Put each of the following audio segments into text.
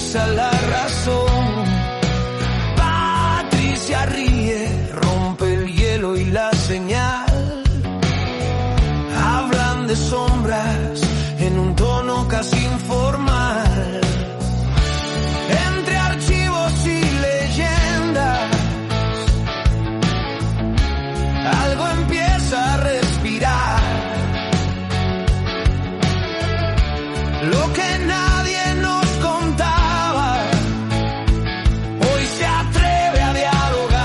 risa la razón. Patricia ríe, rompe el hielo y la señal. Hablan de sombras en un tono casi informal. Entre archivos y leyendas, algo empieza a respirar. Lo que nadie nos contaba, hoy se atreve a dialogar.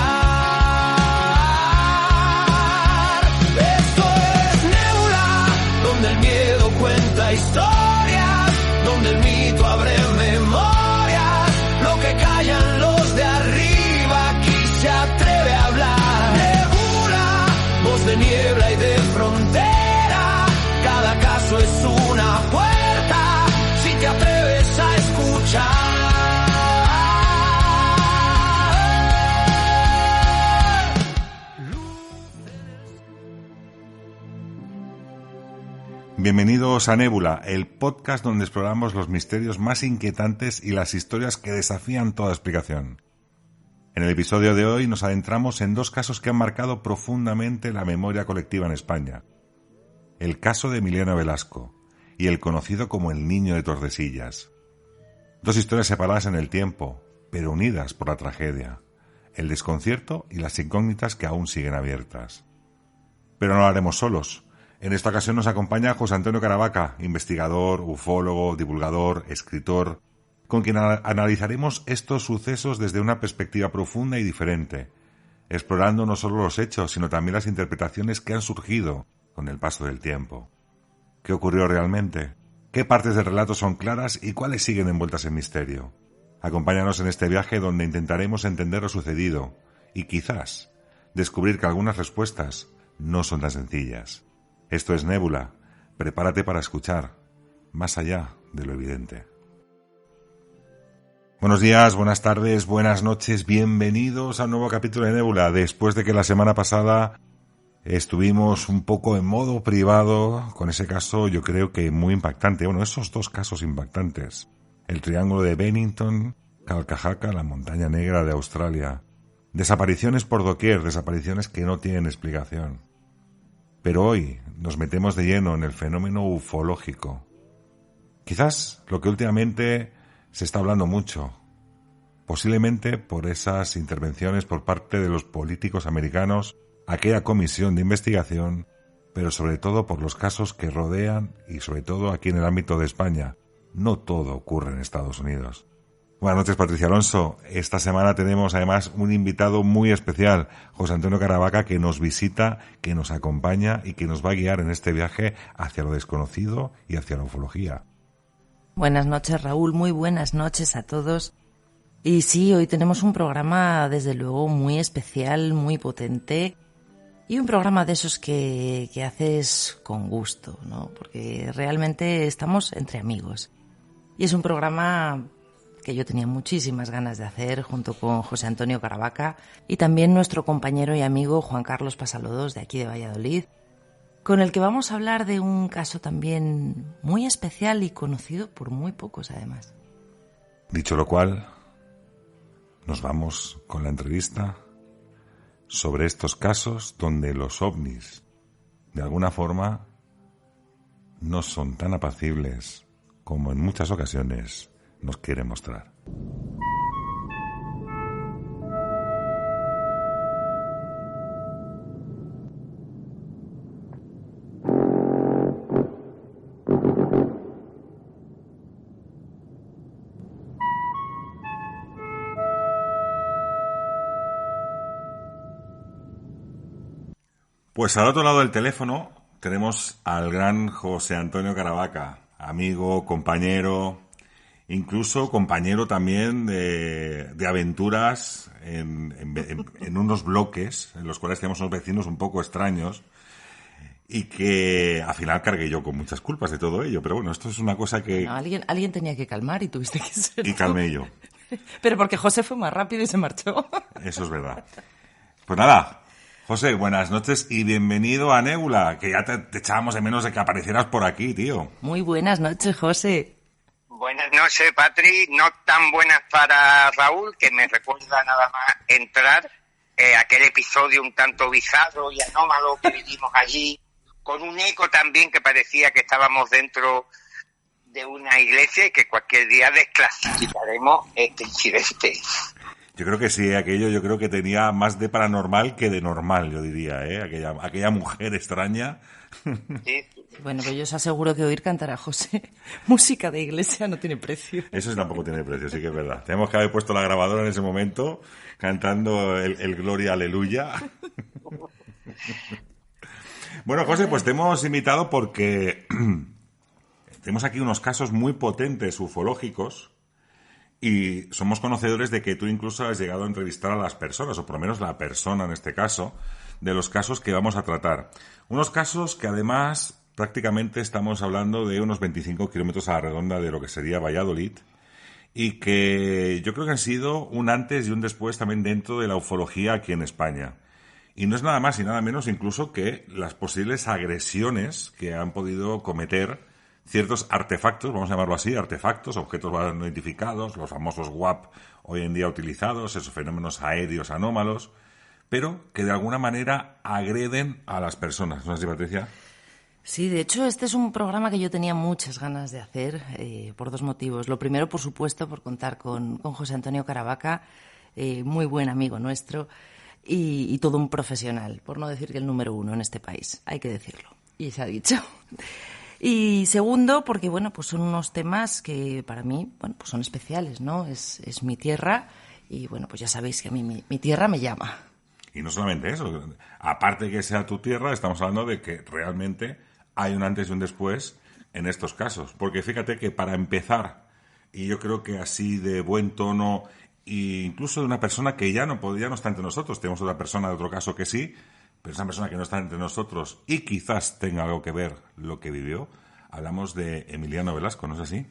Esto es Nébula, donde el miedo cuenta historias, donde el mito abre memorias. Lo que callan los de arriba, aquí se atreve a hablar. Nébula, voz de niebla y de frontera, cada caso es una puerta. Te atreves a escuchar. Bienvenidos a Nébula, el podcast donde exploramos los misterios más inquietantes y las historias que desafían toda explicación. En el episodio de hoy nos adentramos en dos casos que han marcado profundamente la memoria colectiva en España. El caso de Emiliano Velasco y el conocido como el Niño de Tordesillas. Dos historias separadas en el tiempo, pero unidas por la tragedia, el desconcierto y las incógnitas que aún siguen abiertas. Pero no lo haremos solos. En esta ocasión nos acompaña José Antonio Caravaca, investigador, ufólogo, divulgador, escritor, con quien analizaremos estos sucesos desde una perspectiva profunda y diferente, explorando no solo los hechos, sino también las interpretaciones que han surgido con el paso del tiempo. ¿Qué ocurrió realmente? ¿Qué partes del relato son claras y cuáles siguen envueltas en misterio? Acompáñanos en este viaje donde intentaremos entender lo sucedido y quizás descubrir que algunas respuestas no son tan sencillas. Esto es Nébula. Prepárate para escuchar más allá de lo evidente. Buenos días, buenas tardes, buenas noches, bienvenidos a un nuevo capítulo de Nébula. Después de que la semana pasada estuvimos un poco en modo privado con ese caso, yo creo que muy impactante. Bueno, esos dos casos impactantes. El Triángulo de Bennington, Calcajaca, la Montaña Negra de Australia. Desapariciones por doquier, desapariciones que no tienen explicación. Pero hoy nos metemos de lleno en el fenómeno ufológico. Quizás lo que últimamente se está hablando mucho, posiblemente por esas intervenciones por parte de los políticos americanos, aquella comisión de investigación, pero sobre todo por los casos que rodean y sobre todo aquí en el ámbito de España. No todo ocurre en Estados Unidos. Buenas noches, Patricia Alonso. Esta semana tenemos además un invitado muy especial, José Antonio Caravaca, que nos visita, que nos acompaña y que nos va a guiar en este viaje hacia lo desconocido y hacia la ufología. Buenas noches, Raúl. Muy buenas noches a todos. Y sí, hoy tenemos un programa desde luego muy especial, muy potente. Y un programa de esos que haces con gusto, ¿no? Porque realmente estamos entre amigos. Y es un programa que yo tenía muchísimas ganas de hacer junto con José Antonio Caravaca y también nuestro compañero y amigo Juan Carlos Pasalodos de aquí de Valladolid, con el que vamos a hablar de un caso también muy especial y conocido por muy pocos además. Dicho lo cual, nos vamos con la entrevista sobre estos casos donde los ovnis, de alguna forma, no son tan apacibles como en muchas ocasiones nos quieren mostrar. Pues al otro lado del teléfono tenemos al gran José Antonio Caravaca, amigo, compañero, incluso compañero también de aventuras en unos bloques en los cuales tenemos unos vecinos un poco extraños y que al final cargué yo con muchas culpas de todo ello. Pero bueno, esto es una cosa que... Bueno, alguien tenía que calmar y tuviste que ser Y calmé yo. Pero porque José fue más rápido y se marchó. Eso es verdad. Pues nada, José, buenas noches y bienvenido a Nébula, que ya te echábamos de menos de que aparecieras por aquí, tío. Muy buenas noches, José. Buenas noches, Patri. No tan buenas para Raúl, que me recuerda nada más entrar aquel episodio un tanto bizarro y anómalo que vivimos allí, con un eco también que parecía que estábamos dentro de una iglesia y que cualquier día desclasificaremos este incidente. Yo creo que sí, yo creo que tenía más de paranormal que de normal, yo diría, aquella mujer extraña. Sí. Bueno, pues yo os aseguro que oír cantar a José música de iglesia no tiene precio. Eso tampoco tiene precio, sí que es verdad. Tenemos que haber puesto la grabadora en ese momento cantando el Gloria Aleluya. Bueno, José, pues te hemos invitado porque tenemos aquí unos casos muy potentes ufológicos y somos conocedores de que tú incluso has llegado a entrevistar a las personas, o por lo menos la persona en este caso, de los casos que vamos a tratar. Unos casos que además prácticamente estamos hablando de unos 25 kilómetros a la redonda de lo que sería Valladolid y que yo creo que han sido un antes y un después también dentro de la ufología aquí en España. Y no es nada más y nada menos incluso que las posibles agresiones que han podido cometer ciertos artefactos, vamos a llamarlo así, artefactos, objetos no identificados, los famosos WAP hoy en día utilizados, esos fenómenos aéreos anómalos, pero que de alguna manera agreden a las personas. ¿No es así, Patricia? Sí, de hecho, este es un programa que yo tenía muchas ganas de hacer por dos motivos. Lo primero, por supuesto, por contar con José Antonio Caravaca, muy buen amigo nuestro y todo un profesional, por no decir que el número uno en este país, hay que decirlo, y se ha dicho. Y segundo, porque bueno, pues son unos temas que para mí, bueno, pues son especiales, ¿no? Es mi tierra y bueno, pues ya sabéis que a mí mi tierra me llama. Y no solamente eso, aparte de que sea tu tierra, estamos hablando de que realmente hay un antes y un después en estos casos. Porque fíjate que para empezar, y yo creo que así de buen tono, e incluso de una persona que ya no está entre nosotros, tenemos otra persona de otro caso que sí, pero esa persona que no está entre nosotros y quizás tenga algo que ver lo que vivió, hablamos de Emiliano Velasco, ¿no es así?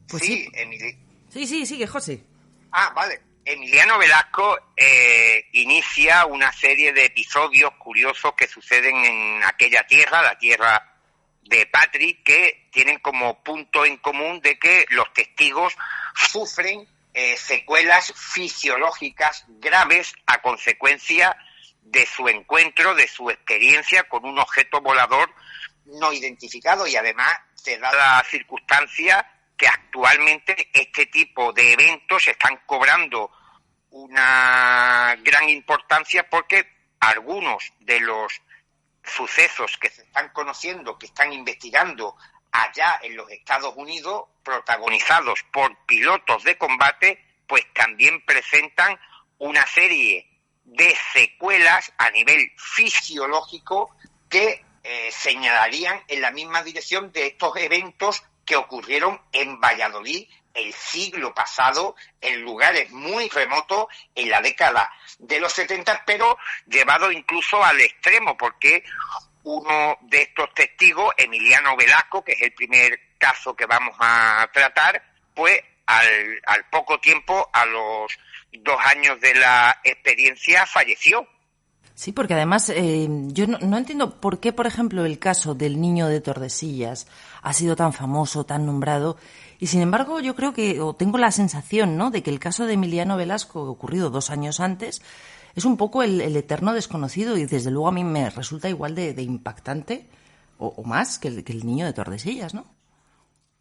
Pues sí, sí, sigue, José. Ah, vale. Emiliano Velasco inicia una serie de episodios curiosos que suceden en aquella tierra, la tierra de Patri, que tienen como punto en común de que los testigos sufren secuelas fisiológicas graves a consecuencia de su encuentro, de su experiencia con un objeto volador no identificado, y además se da la circunstancia que actualmente este tipo de eventos están cobrando una gran importancia porque algunos de los sucesos que se están conociendo, que están investigando allá en los Estados Unidos, protagonizados por pilotos de combate, pues también presentan una serie de secuelas a nivel fisiológico que señalarían en la misma dirección de estos eventos que ocurrieron en Valladolid el siglo pasado, en lugares muy remotos, en la década de los 70, pero llevado incluso al extremo, porque uno de estos testigos, Emiliano Velasco, que es el primer caso que vamos a tratar, pues al poco tiempo, a los 2 años de la experiencia, falleció. Sí, porque además yo no entiendo por qué, por ejemplo, el caso del niño de Tordesillas ha sido tan famoso, tan nombrado, y sin embargo yo creo que, o tengo la sensación, ¿no?, de que el caso de Emiliano Velasco, ocurrido 2 años antes, es un poco el eterno desconocido, y desde luego a mí me resulta igual de impactante, o más, que el niño de Tordesillas, ¿no?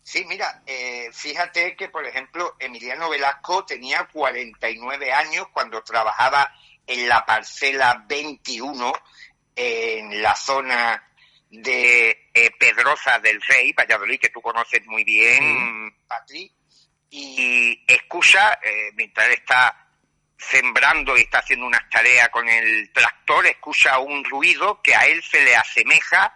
Sí, mira, fíjate que, por ejemplo, Emiliano Velasco tenía 49 años cuando trabajaba en la parcela 21, en la zona de Pedrosa del Rey, Valladolid, que tú conoces muy bien, Patri, y escucha, mientras él está sembrando y está haciendo unas tareas con el tractor, escucha un ruido que a él se le asemeja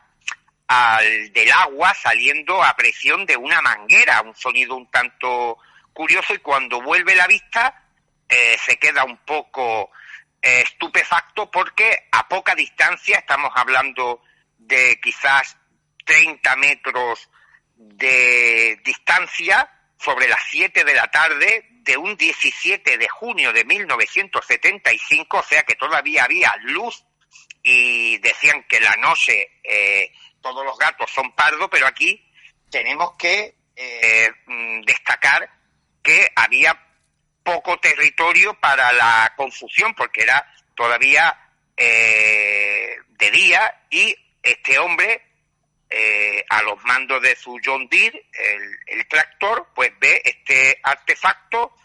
al del agua saliendo a presión de una manguera, un sonido un tanto curioso, y cuando vuelve la vista se queda un poco estupefacto porque a poca distancia, estamos hablando de quizás 30 metros de distancia, sobre las 7 de la tarde de un 17 de junio de 1975, o sea que todavía había luz, y decían que la noche todos los gatos son pardos, pero aquí tenemos que destacar que había poco territorio para la confusión, porque era todavía de día, y este hombre, a los mandos de su John Deere, el tractor, pues ve este artefacto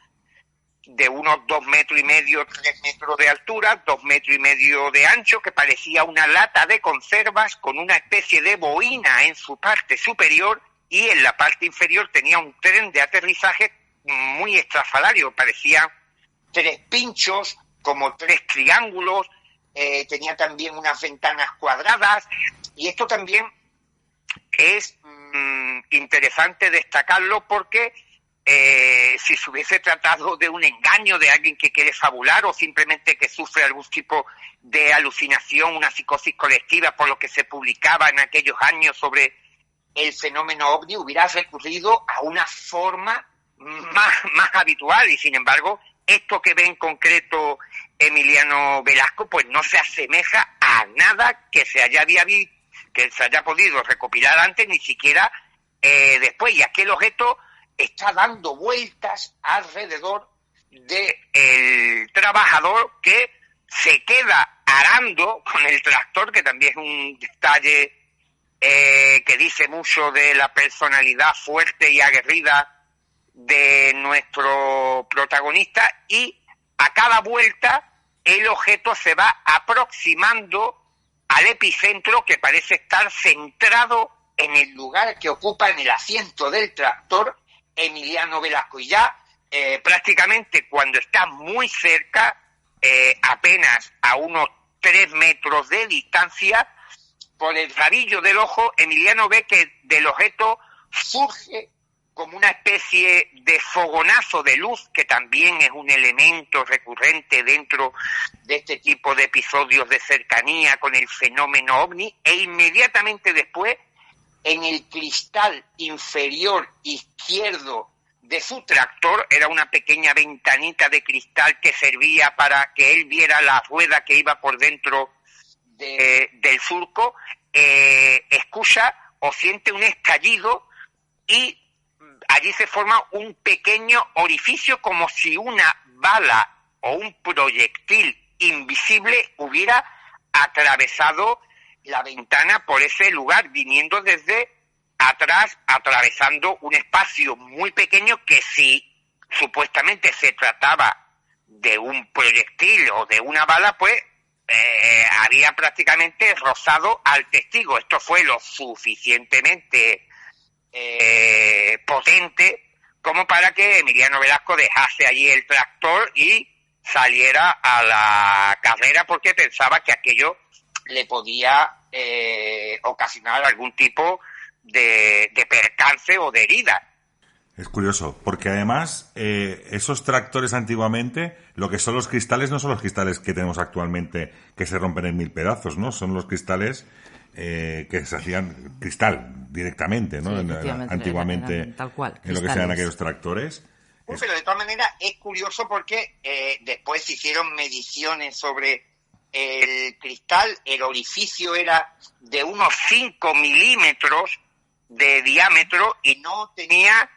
de unos 2,5 metros, 3 metros de altura, 2,5 metros de ancho, que parecía una lata de conservas con una especie de boina en su parte superior, y en la parte inferior tenía un tren de aterrizaje muy estrafalario, parecían 3 pinchos, como 3 triángulos, tenía también unas ventanas cuadradas, y esto también es interesante destacarlo porque si se hubiese tratado de un engaño de alguien que quiere fabular o simplemente que sufre algún tipo de alucinación, una psicosis colectiva por lo que se publicaba en aquellos años sobre el fenómeno ovni, hubiera recurrido a una forma más habitual, y sin embargo esto que ve en concreto Emiliano Velasco pues no se asemeja a nada que se haya podido recopilar antes, ni siquiera después, y aquel objeto está dando vueltas alrededor del trabajador, que se queda arando con el tractor, que también es un detalle que dice mucho de la personalidad fuerte y aguerrida de nuestro protagonista, y a cada vuelta el objeto se va aproximando al epicentro, que parece estar centrado en el lugar que ocupa en el asiento del tractor Emiliano Velasco, y ya prácticamente cuando está muy cerca, apenas a unos 3 metros de distancia, por el rabillo del ojo, Emiliano ve que del objeto surge como una especie de fogonazo de luz, que también es un elemento recurrente dentro de este tipo de episodios de cercanía con el fenómeno ovni, e inmediatamente después, en el cristal inferior izquierdo de su tractor, era una pequeña ventanita de cristal que servía para que él viera la rueda que iba por dentro del surco, escucha o siente un estallido, y allí se forma un pequeño orificio, como si una bala o un proyectil invisible hubiera atravesado la ventana por ese lugar, viniendo desde atrás, atravesando un espacio muy pequeño que, si supuestamente se trataba de un proyectil o de una bala, pues había prácticamente rozado al testigo. Esto fue lo suficientemente potente como para que Emiliano Velasco dejase allí el tractor y saliera a la carrera, porque pensaba que aquello le podía ocasionar algún tipo de percance o de herida. Es curioso, porque además esos tractores antiguamente, lo que son los cristales no son los cristales que tenemos actualmente, que se rompen en 1000 pedazos, ¿no? Son los cristales que se hacían cristal directamente, ¿no? Sí, antiguamente, eran tal cual, en lo que sean aquellos tractores. Pero de todas maneras es curioso porque después se hicieron mediciones sobre el cristal. El orificio era de unos 5 milímetros de diámetro y no tenía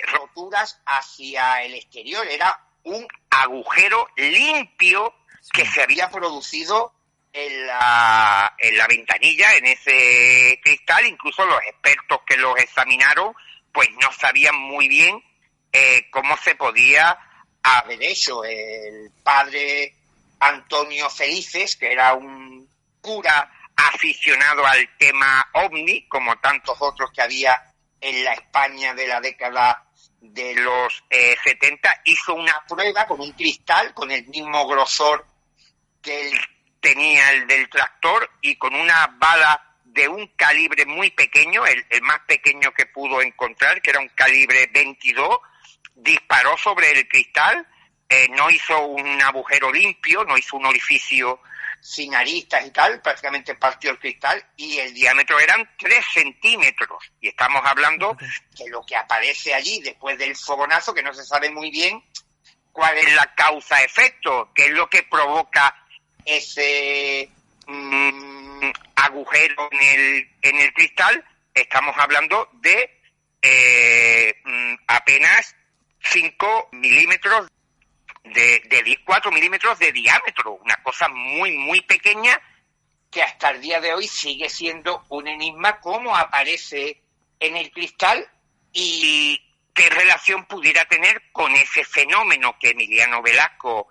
roturas hacia el exterior. Era un agujero limpio que se había producido en la ventanilla, en ese cristal. Incluso los expertos que los examinaron pues no sabían muy bien cómo se podía haber hecho. El padre Antonio Felices, que era un cura aficionado al tema ovni, como tantos otros que había en la España de la década de los 70, hizo una prueba con un cristal con el mismo grosor que él tenía el del tractor, y con una bala de un calibre muy pequeño, el más pequeño que pudo encontrar, que era un calibre 22, disparó sobre el cristal. No hizo un agujero limpio, no hizo un orificio sin aristas y tal, prácticamente partió el cristal, y el diámetro eran 3 centímetros. Y estamos hablando de lo que aparece allí después del fogonazo, que no se sabe muy bien cuál es la causa-efecto, qué es lo que provoca ese agujero en el cristal. Estamos hablando de apenas 5 milímetros de 4 milímetros de diámetro, una cosa muy, muy pequeña que hasta el día de hoy sigue siendo un enigma cómo aparece en el cristal y qué relación pudiera tener con ese fenómeno que Emiliano Velasco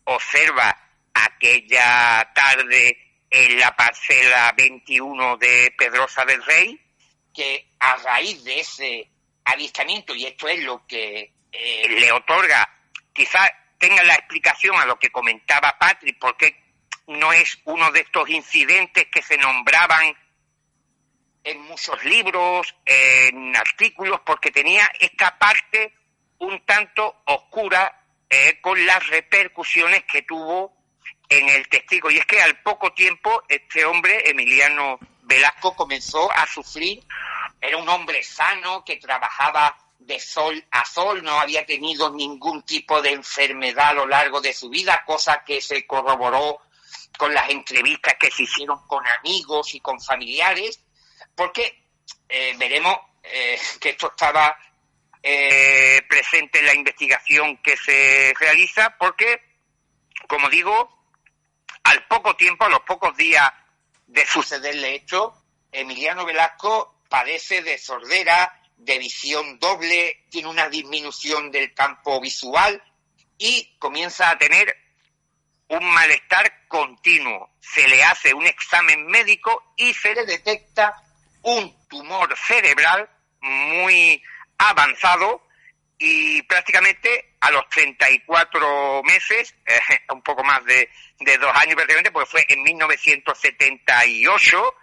observa aquella tarde en la parcela 21 de Pedrosa del Rey, que a raíz de ese avistamiento, y esto es lo que le otorga, quizás tenga la explicación a lo que comentaba Patrick, porque no es uno de estos incidentes que se nombraban en muchos libros, en artículos, porque tenía esta parte un tanto oscura con las repercusiones que tuvo en el testigo. Y es que al poco tiempo este hombre, Emiliano Velasco, comenzó a sufrir. Era un hombre sano que trabajaba de sol a sol, no había tenido ningún tipo de enfermedad a lo largo de su vida, cosa que se corroboró con las entrevistas que se hicieron con amigos y con familiares, porque veremos que esto estaba presente en la investigación que se realiza, porque, como digo, al poco tiempo, a los pocos días de sucederle esto, Emiliano Velasco padece de sordera, de visión doble, tiene una disminución del campo visual y comienza a tener un malestar continuo. Se le hace un examen médico y se le detecta un tumor cerebral muy avanzado y prácticamente a los 34 meses, un poco más de 2 años prácticamente, porque fue en 1978,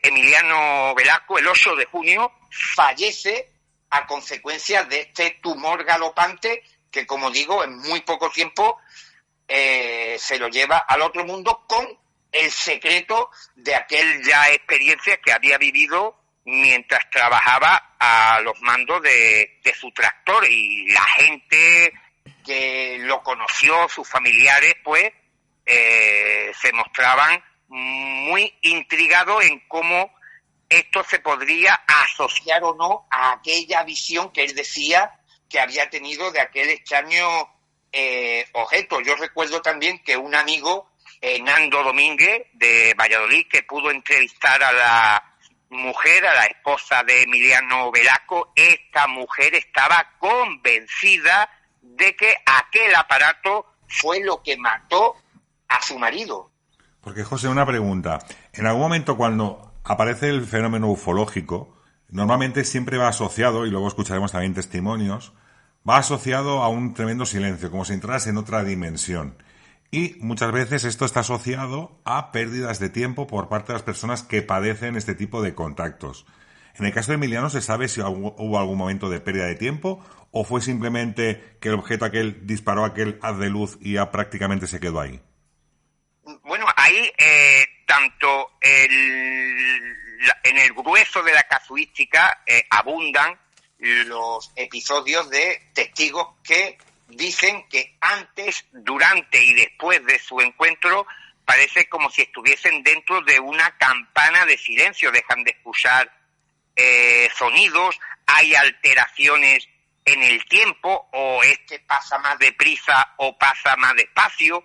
Emiliano Velasco, el 8 de junio, fallece a consecuencia de este tumor galopante que, como digo, en muy poco tiempo se lo lleva al otro mundo con el secreto de aquella experiencia que había vivido mientras trabajaba a los mandos de su tractor, y la gente que lo conoció, sus familiares, pues se mostraban muy intrigado en cómo esto se podría asociar o no a aquella visión que él decía que había tenido de aquel extraño objeto. Yo recuerdo también que un amigo, Nando Domínguez, de Valladolid, que pudo entrevistar a la mujer, a la esposa de Emiliano Velasco, esta mujer estaba convencida de que aquel aparato fue lo que mató a su marido. Porque, José, una pregunta. En algún momento, cuando aparece el fenómeno ufológico, normalmente siempre va asociado, y luego escucharemos también testimonios, va asociado a un tremendo silencio, como si entras en otra dimensión. Y muchas veces esto está asociado a pérdidas de tiempo por parte de las personas que padecen este tipo de contactos. En el caso de Emiliano, ¿se sabe si hubo algún momento de pérdida de tiempo o fue simplemente que el objeto aquel disparó aquel haz de luz y ya prácticamente se quedó ahí? Bueno, ahí tanto en el grueso de la casuística abundan los episodios de testigos que dicen que antes, durante y después de su encuentro parece como si estuviesen dentro de una campana de silencio, dejan de escuchar sonidos, hay alteraciones en el tiempo, o pasa más deprisa o pasa más despacio.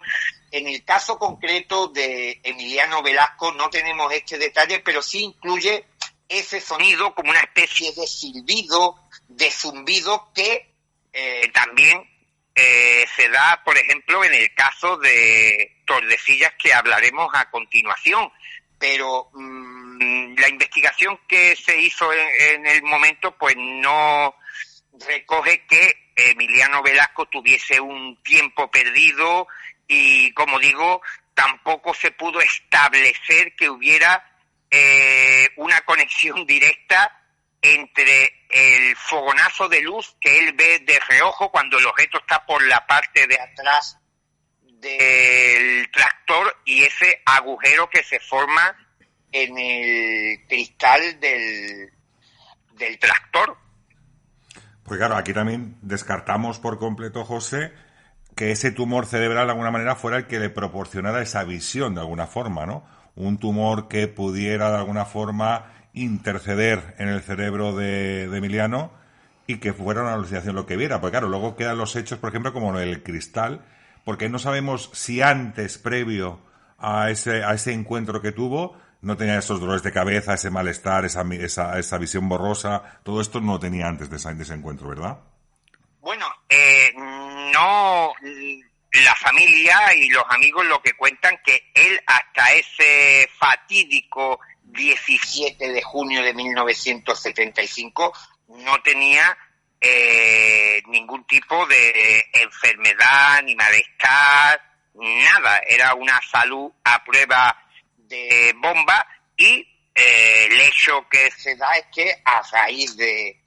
En el caso concreto de Emiliano Velasco no tenemos este detalle, pero sí incluye ese sonido como una especie de silbido, de zumbido, que también se da, por ejemplo, en el caso de Tordesillas, que hablaremos a continuación. Pero la investigación que se hizo en el momento pues no recoge que Emiliano Velasco tuviese un tiempo perdido, y, como digo, tampoco se pudo establecer que hubiera una conexión directa entre el fogonazo de luz que él ve de reojo cuando el objeto está por la parte de atrás del tractor y ese agujero que se forma en el cristal del tractor. Pues claro, aquí también descartamos por completo, José, que ese tumor cerebral de alguna manera fuera el que le proporcionara esa visión de alguna forma, ¿no? Un tumor que pudiera de alguna forma interceder en el cerebro de Emiliano y que fuera una alucinación lo que viera. Porque claro, luego quedan los hechos, por ejemplo, como el cristal, porque no sabemos si antes, previo a ese encuentro que tuvo, no tenía esos dolores de cabeza, ese malestar, esa visión borrosa. Todo esto no lo tenía antes de ese encuentro, ¿verdad? Bueno, no, la familia y los amigos lo que cuentan que él hasta ese fatídico 17 de junio de 1975 no tenía ningún tipo de enfermedad ni malestar, nada, era una salud a prueba de bomba y el hecho que se da es que a raíz de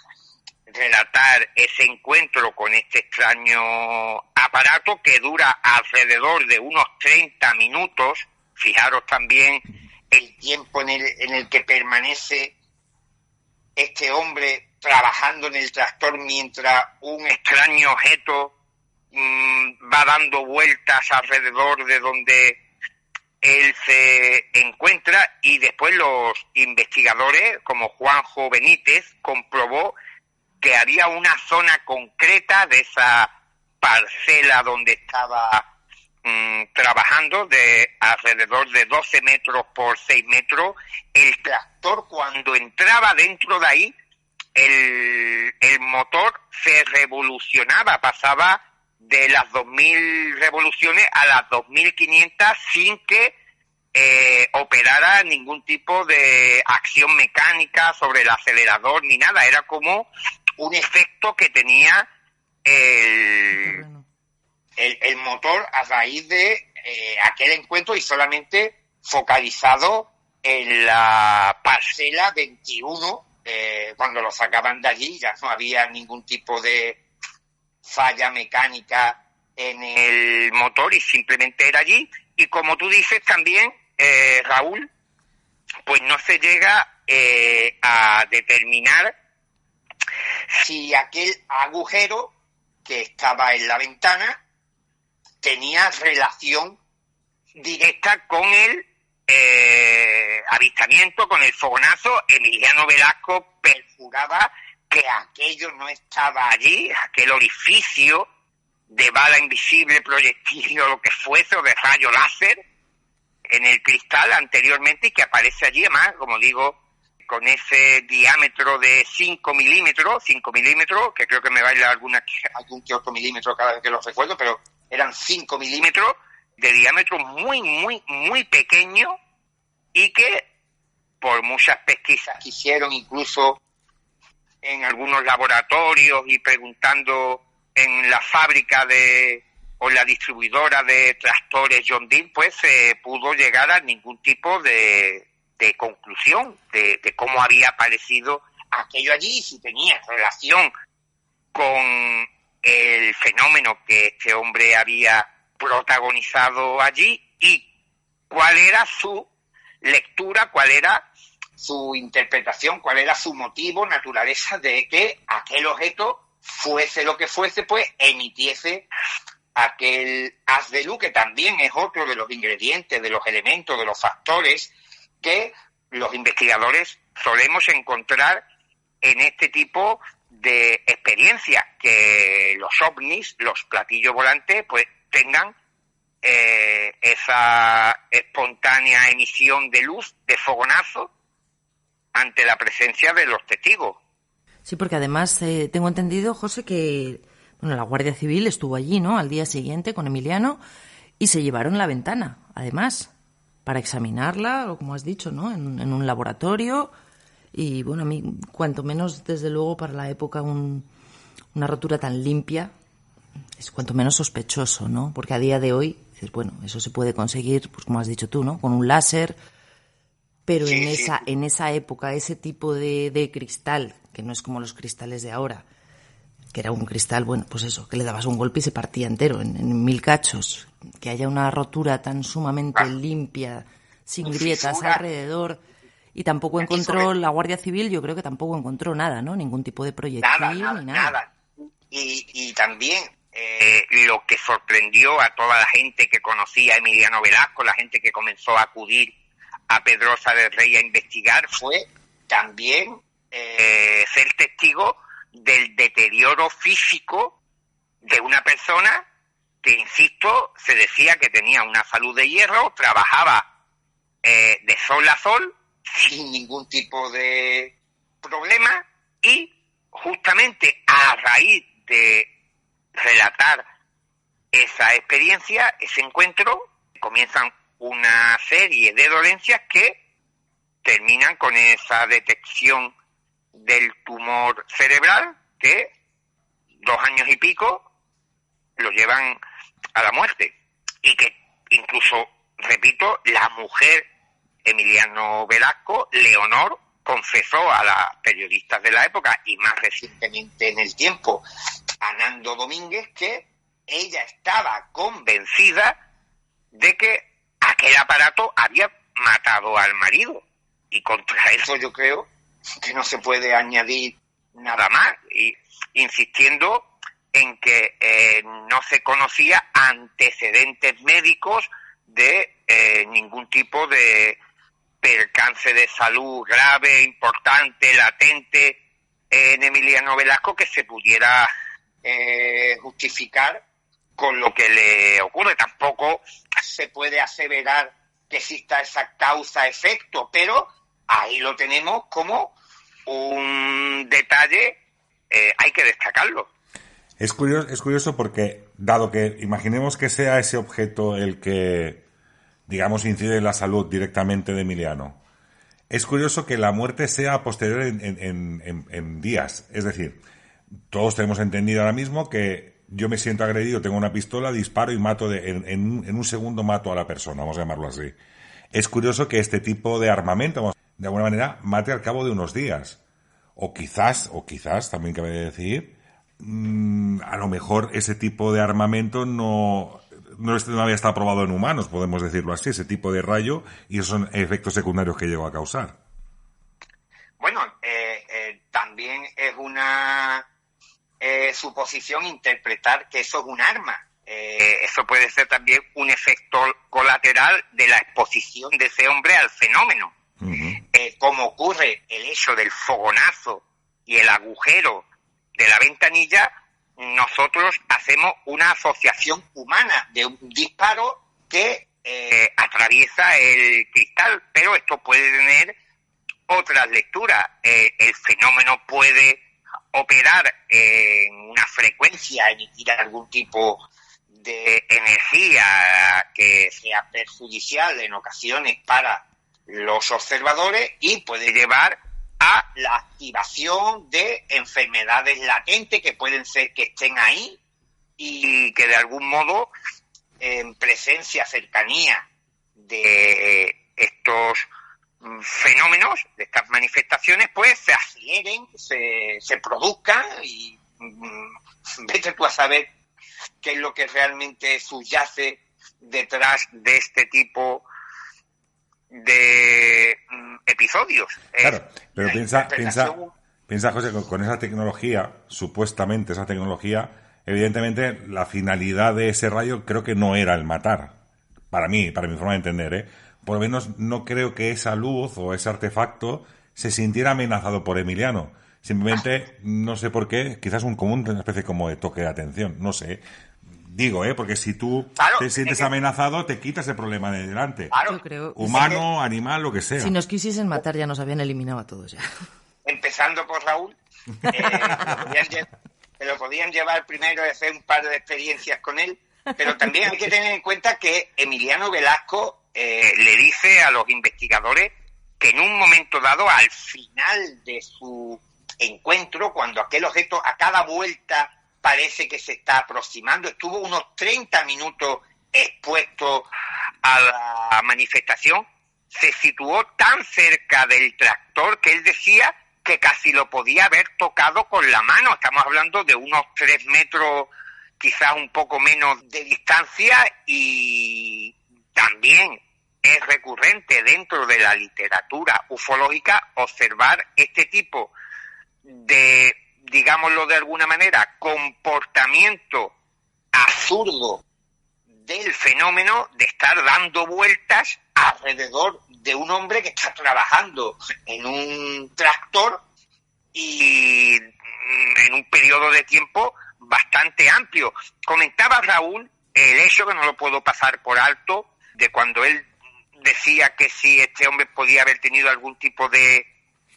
relatar ese encuentro con este extraño aparato que dura alrededor de unos 30 minutos, fijaros también el tiempo en el que permanece este hombre trabajando en el tractor mientras un extraño objeto va dando vueltas alrededor de donde él se encuentra, y después los investigadores, como Juanjo Benítez, comprobó que había una zona concreta de esa parcela donde estaba trabajando, de alrededor de 12 metros por 6 metros. El tractor, cuando entraba dentro de ahí, el motor se revolucionaba, pasaba de las 2.000 revoluciones a las 2.500 sin que operara ningún tipo de acción mecánica sobre el acelerador ni nada. Era como un efecto que tenía el motor a raíz de aquel encuentro, y solamente focalizado en la parcela 21. Cuando lo sacaban de allí ya no había ningún tipo de falla mecánica en el motor y simplemente era allí. Y como tú dices también, Raúl, pues no se llega a determinar si aquel agujero que estaba en la ventana tenía relación directa con el avistamiento, con el fogonazo. Emiliano Velasco perjuraba que aquello no estaba allí, aquel orificio de bala invisible, proyectil o lo que fuese, o de rayo láser en el cristal anteriormente, y que aparece allí, además, como digo, con ese diámetro de 5 milímetros, que creo que me baila algún que otro milímetro cada vez que lo recuerdo, pero eran 5 milímetros de diámetro muy, muy, muy pequeño, y que por muchas pesquisas que hicieron, incluso en algunos laboratorios y preguntando en la fábrica o la distribuidora de tractores John Deere, pues se pudo llegar a ningún tipo de conclusión de cómo había aparecido aquello allí, y si tenía relación con el fenómeno que este hombre había protagonizado allí, y cuál era su lectura, cuál era su interpretación, cuál era su motivo, naturaleza de que aquel objeto, fuese lo que fuese, pues emitiese aquel haz de luz, que también es otro de los ingredientes, de los elementos, de los factores que los investigadores solemos encontrar en este tipo de experiencias, que los ovnis, los platillos volantes, pues tengan esa espontánea emisión de luz, de fogonazo, ante la presencia de los testigos. Sí, porque además tengo entendido, José, que la Guardia Civil estuvo allí, ¿no?, al día siguiente con Emiliano, y se llevaron la ventana, además, para examinarla, o como has dicho, ¿no?, en un laboratorio. Y bueno, a mí, cuanto menos, desde luego, para la época, una rotura tan limpia es cuanto menos sospechoso, ¿no? Porque a día de hoy, bueno, eso se puede conseguir, pues como has dicho tú, ¿no?, con un láser. Pero sí, en esa época, ese tipo de cristal, que no es como los cristales de ahora, que era un cristal, bueno, pues eso, que le dabas un golpe y se partía entero en 1000 cachos, que haya una rotura tan sumamente limpia, sin grietas alrededor, y tampoco encontró la Guardia Civil, yo creo que tampoco encontró nada, ¿no?, ningún tipo de proyectil ni nada. Y también lo que sorprendió a toda la gente que conocía a Emiliano Velasco, la gente que comenzó a acudir a Pedrosa del Rey a investigar, fue también ser testigo del deterioro físico de una persona que, insisto, se decía que tenía una salud de hierro, trabajaba de sol a sol, sin ningún tipo de problema, y justamente a raíz de relatar esa experiencia, ese encuentro, comienzan una serie de dolencias que terminan con esa detección del tumor cerebral que 2 años y pico lo llevan a la muerte, y que incluso, repito, la mujer Emiliano Velasco, Leonor, confesó a las periodistas de la época y más recientemente en el tiempo a Nando Domínguez que ella estaba convencida de que aquel aparato había matado al marido, y contra eso yo creo que no se puede añadir nada más, y insistiendo en que no se conocía antecedentes médicos de ningún tipo de percance de salud grave, importante, latente en Emiliano Velasco que se pudiera justificar con lo que le ocurre. Tampoco se puede aseverar que exista esa causa-efecto, pero ahí lo tenemos como un detalle, hay que destacarlo. Es curioso porque, dado que imaginemos que sea ese objeto el que, digamos, incide en la salud directamente de Emiliano, es curioso que la muerte sea posterior en días. Es decir, todos tenemos entendido ahora mismo que yo me siento agredido, tengo una pistola, disparo y mato en un segundo mato a la persona, vamos a llamarlo así. Es curioso que este tipo de armamento, de alguna manera, mate al cabo de unos días. O quizás, también cabe decir, a lo mejor ese tipo de armamento no había estado probado en humanos, podemos decirlo así, ese tipo de rayo, y esos son efectos secundarios que llegó a causar. Bueno, también es una suposición interpretar que eso es un arma. Eso puede ser también un efecto colateral de la exposición de ese hombre al fenómeno. Uh-huh. Como ocurre el hecho del fogonazo y el agujero de la ventanilla, nosotros hacemos una asociación humana de un disparo que atraviesa el cristal, pero esto puede tener otras lecturas. El fenómeno puede operar en una frecuencia, emitir algún tipo de energía que sea perjudicial en ocasiones para los observadores, y puede llevar a la activación de enfermedades latentes que pueden ser que estén ahí y que de algún modo, en presencia, cercanía de estos fenómenos, de estas manifestaciones, pues se aceleren, se produzcan, y vete tú a saber qué es lo que realmente subyace detrás de este tipo de episodios. Claro, pero piensa, José, con esa tecnología, supuestamente esa tecnología, evidentemente la finalidad de ese rayo creo que no era el matar, para mi forma de entender, por lo menos no creo que esa luz o ese artefacto se sintiera amenazado por Emiliano. Simplemente, no sé por qué, quizás una especie como de toque de atención, no sé. Digo, porque si tú te sientes amenazado, te quitas el problema de delante. Yo creo, humano, animal, lo que sea. Si nos quisiesen matar ya nos habían eliminado a todos ya. Empezando por Raúl, te lo podían llevar primero y hacer un par de experiencias con él, pero también hay que tener en cuenta que Emiliano Velasco le dice a los investigadores que en un momento dado, al final de su encuentro, cuando aquel objeto a cada vuelta parece que se está aproximando, estuvo unos 30 minutos expuesto a la manifestación, se situó tan cerca del tractor que él decía que casi lo podía haber tocado con la mano. Estamos hablando de unos 3 metros, quizás un poco menos de distancia, y también es recurrente dentro de la literatura ufológica observar este tipo de, digámoslo de alguna manera, comportamiento absurdo del fenómeno de estar dando vueltas a alrededor de un hombre que está trabajando en un tractor y en un periodo de tiempo bastante amplio. Comentaba Raúl el hecho, que no lo puedo pasar por alto, de cuando él decía que si este hombre podía haber tenido algún tipo de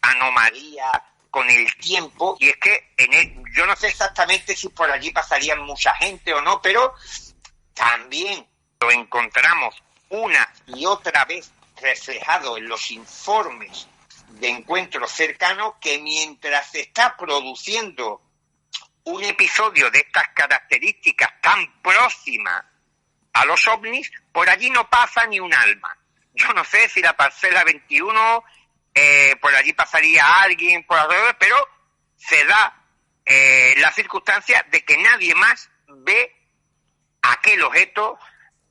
anomalía con el tiempo, y es que yo no sé exactamente si por allí pasaría mucha gente o no, pero también lo encontramos una y otra vez reflejado en los informes de encuentros cercanos, que mientras se está produciendo un episodio de estas características tan próximas a los ovnis, por allí no pasa ni un alma. Yo no sé si la parcela 21, por allí pasaría alguien por alrededor, pero se da la circunstancia de que nadie más ve aquel objeto,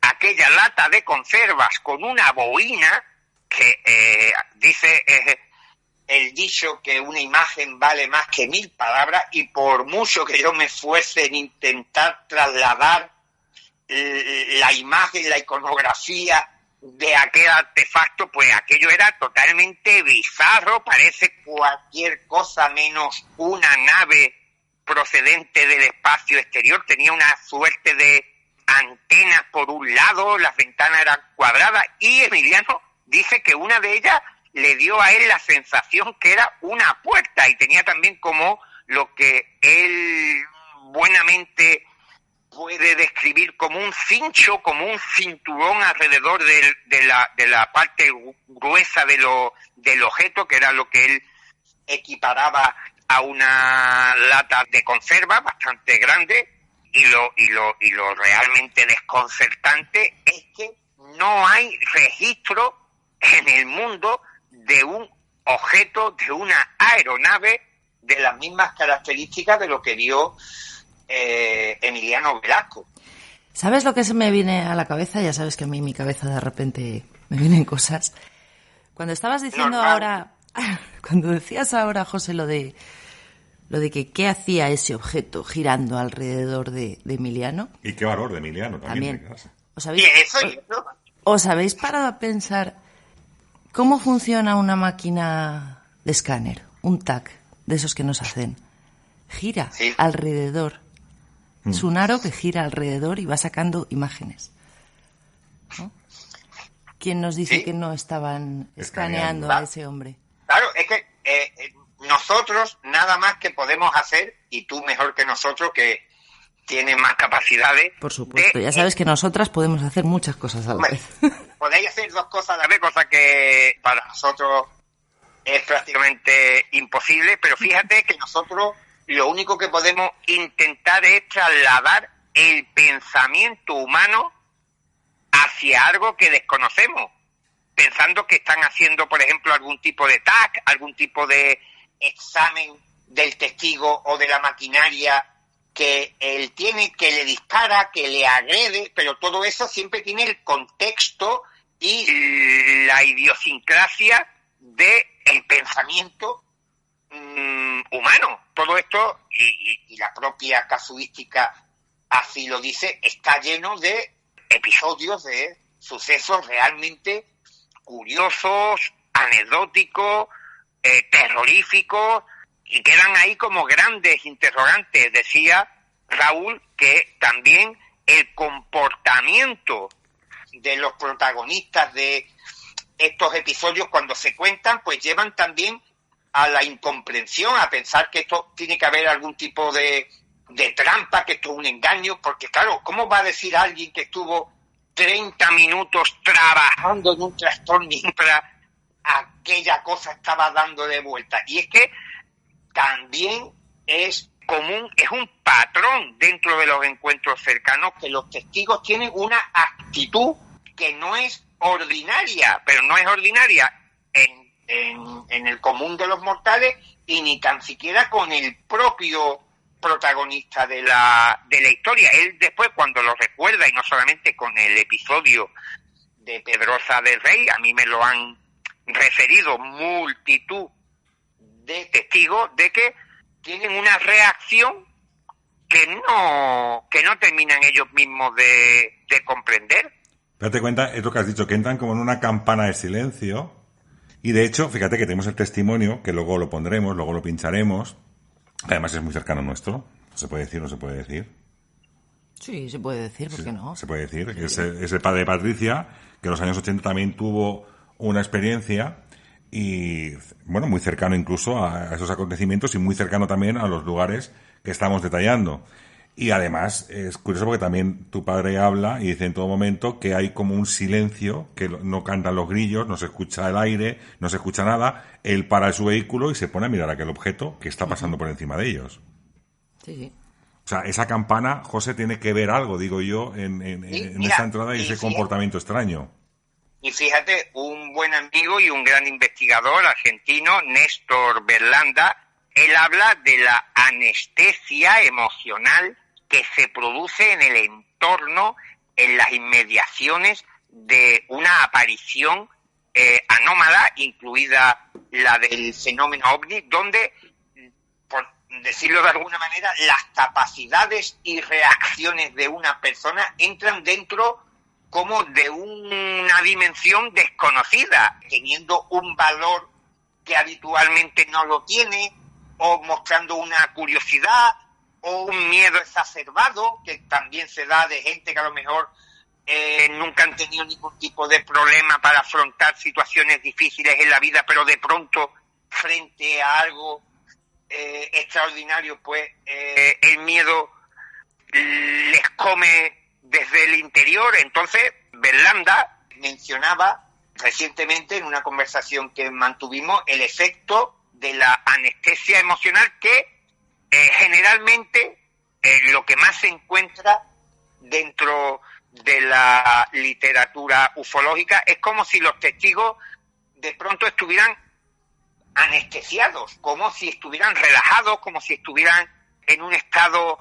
aquella lata de conservas con una boina que dice el dicho que una imagen vale más que 1000 palabras, y por mucho que yo me esfuerce en intentar trasladar la imagen, la iconografía de aquel artefacto, pues aquello era totalmente bizarro, parece cualquier cosa menos una nave procedente del espacio exterior. Tenía una suerte de antenas por un lado, las ventanas eran cuadradas, y Emiliano dice que una de ellas le dio a él la sensación que era una puerta, y tenía también como lo que él buenamente puede describir como un cincho, como un cinturón alrededor de la parte gruesa del objeto, que era lo que él equiparaba a una lata de conserva bastante grande. Y lo realmente desconcertante es que no hay registro en el mundo de un objeto, de una aeronave de las mismas características de lo que vio Emiliano Velasco. ¿Sabes lo que se me viene a la cabeza? Ya sabes que a mí mi cabeza de repente me vienen cosas. Cuando estabas diciendo ahora, cuando decías ahora, José, lo de que qué hacía ese objeto girando alrededor de Emiliano. Y qué valor de Emiliano también. ¿Os habéis parado a pensar cómo funciona una máquina de escáner, un TAC, de esos que nos hacen? Gira alrededor. Es un aro que gira alrededor y va sacando imágenes, ¿no? ¿Quién nos dice que no estaban escaneando a ese hombre? Claro, es que nosotros nada más que podemos hacer, y tú mejor que nosotros, que tienes más capacidades. Por supuesto, ya sabes que nosotras podemos hacer muchas cosas a la vez. Podéis hacer 2 cosas a la vez, cosa que para nosotros es prácticamente imposible, pero fíjate que nosotros lo único que podemos intentar es trasladar el pensamiento humano hacia algo que desconocemos, pensando que están haciendo, por ejemplo, algún tipo de TAC, algún tipo de examen del testigo o de la maquinaria que él tiene, que le dispara, que le agrede, pero todo eso siempre tiene el contexto y la idiosincrasia del pensamiento humano. Todo esto, y la propia casuística así lo dice, está lleno de episodios, de sucesos realmente curiosos, anecdóticos, terroríficos, y quedan ahí como grandes interrogantes. Decía Raúl que también el comportamiento de los protagonistas de estos episodios, cuando se cuentan, pues llevan también a la incomprensión, a pensar que esto tiene que haber algún tipo de trampa, que esto es un engaño, porque claro, ¿cómo va a decir alguien que estuvo 30 minutos trabajando en un tractor mientras aquella cosa estaba dando de vuelta? Y es que también es común, es un patrón dentro de los encuentros cercanos, que los testigos tienen una actitud que no es ordinaria, pero no es ordinaria en el común de los mortales, y ni tan siquiera con el propio protagonista de la historia. Él después, cuando lo recuerda, y no solamente con el episodio de Pedrosa del Rey, a mí me lo han referido multitud de testigos, de que tienen una reacción que no terminan ellos mismos de comprender. Date cuenta, es lo que has dicho, que entran como en una campana de silencio. Y de hecho, fíjate que tenemos el testimonio, que luego lo pondremos, luego lo pincharemos. Además es muy cercano nuestro. ¿Se puede decir o no se puede decir? Sí, se puede decir, ¿por qué no? Se puede decir. Sí. Es el padre de Patricia, que en los años 80 también tuvo una experiencia y, bueno, muy cercano incluso a esos acontecimientos y muy cercano también a los lugares que estamos detallando. Y además es curioso porque también tu padre habla y dice en todo momento que hay como un silencio, que no cantan los grillos, no se escucha el aire, no se escucha nada. Él para su vehículo y se pone a mirar aquel objeto que está pasando por encima de ellos. Sí, sí. O sea, esa campana, José, tiene que ver algo, digo yo, en esa entrada y ese comportamiento extraño. Y fíjate, un buen amigo y un gran investigador argentino, Néstor Berlanda, él habla de la anestesia emocional que se produce en el entorno, en las inmediaciones de una aparición anómala, incluida la del fenómeno OVNI, donde, por decirlo de alguna manera, las capacidades y reacciones de una persona entran dentro como de una dimensión desconocida, teniendo un valor que habitualmente no lo tiene, o mostrando una curiosidad, o un miedo exacerbado, que también se da de gente que a lo mejor nunca han tenido ningún tipo de problema para afrontar situaciones difíciles en la vida, pero de pronto, frente a algo extraordinario, pues el miedo les come desde el interior. Entonces, Berlanda mencionaba recientemente en una conversación que mantuvimos el efecto de la anestesia emocional que generalmente lo que más se encuentra dentro de la literatura ufológica es como si los testigos de pronto estuvieran anestesiados, como si estuvieran relajados, como si estuvieran en un estado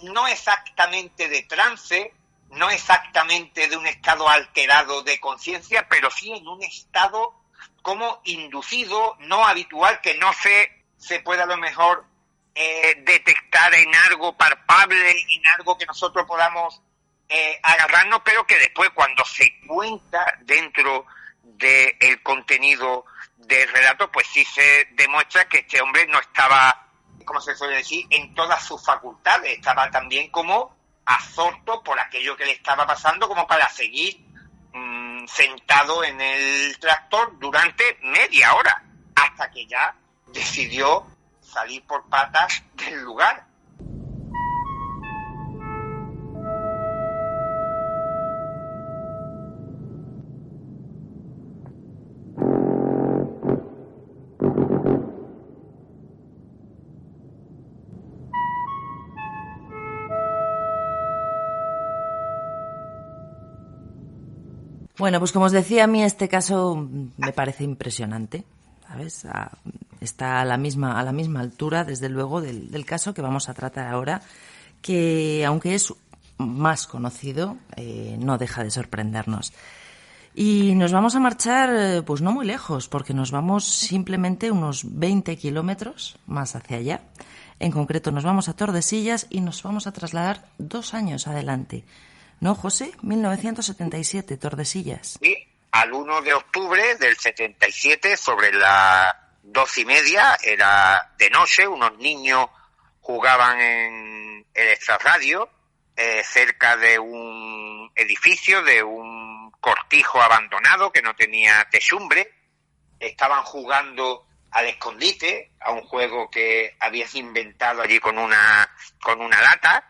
no exactamente de trance, no exactamente de un estado alterado de conciencia, pero sí en un estado como inducido, no habitual, que no se pueda a lo mejor detectar en algo palpable, en algo que nosotros podamos agarrarnos, pero que después cuando se cuenta dentro del contenido del relato, pues sí se demuestra que este hombre no estaba, como se suele decir, en todas sus facultades, estaba también como absorto por aquello que le estaba pasando, como para seguir sentado en el tractor durante media hora, hasta que ya decidió salir por patas del lugar. Bueno, pues como os decía, a mí este caso me parece impresionante, ¿sabes? Está a la misma altura, desde luego, del caso que vamos a tratar ahora, que aunque es más conocido, no deja de sorprendernos. Y nos vamos a marchar, pues no muy lejos, porque nos vamos simplemente unos 20 kilómetros más hacia allá. En concreto, nos vamos a Tordesillas y nos vamos a trasladar 2 años adelante. ¿No, José? 1977, Tordesillas. Sí, al 1 de octubre del 77, sobre las 12:30, era de noche, unos niños jugaban en el extrarradio, cerca de un edificio, de un cortijo abandonado que no tenía techumbre. Estaban jugando al escondite, a un juego que habías inventado allí con una lata.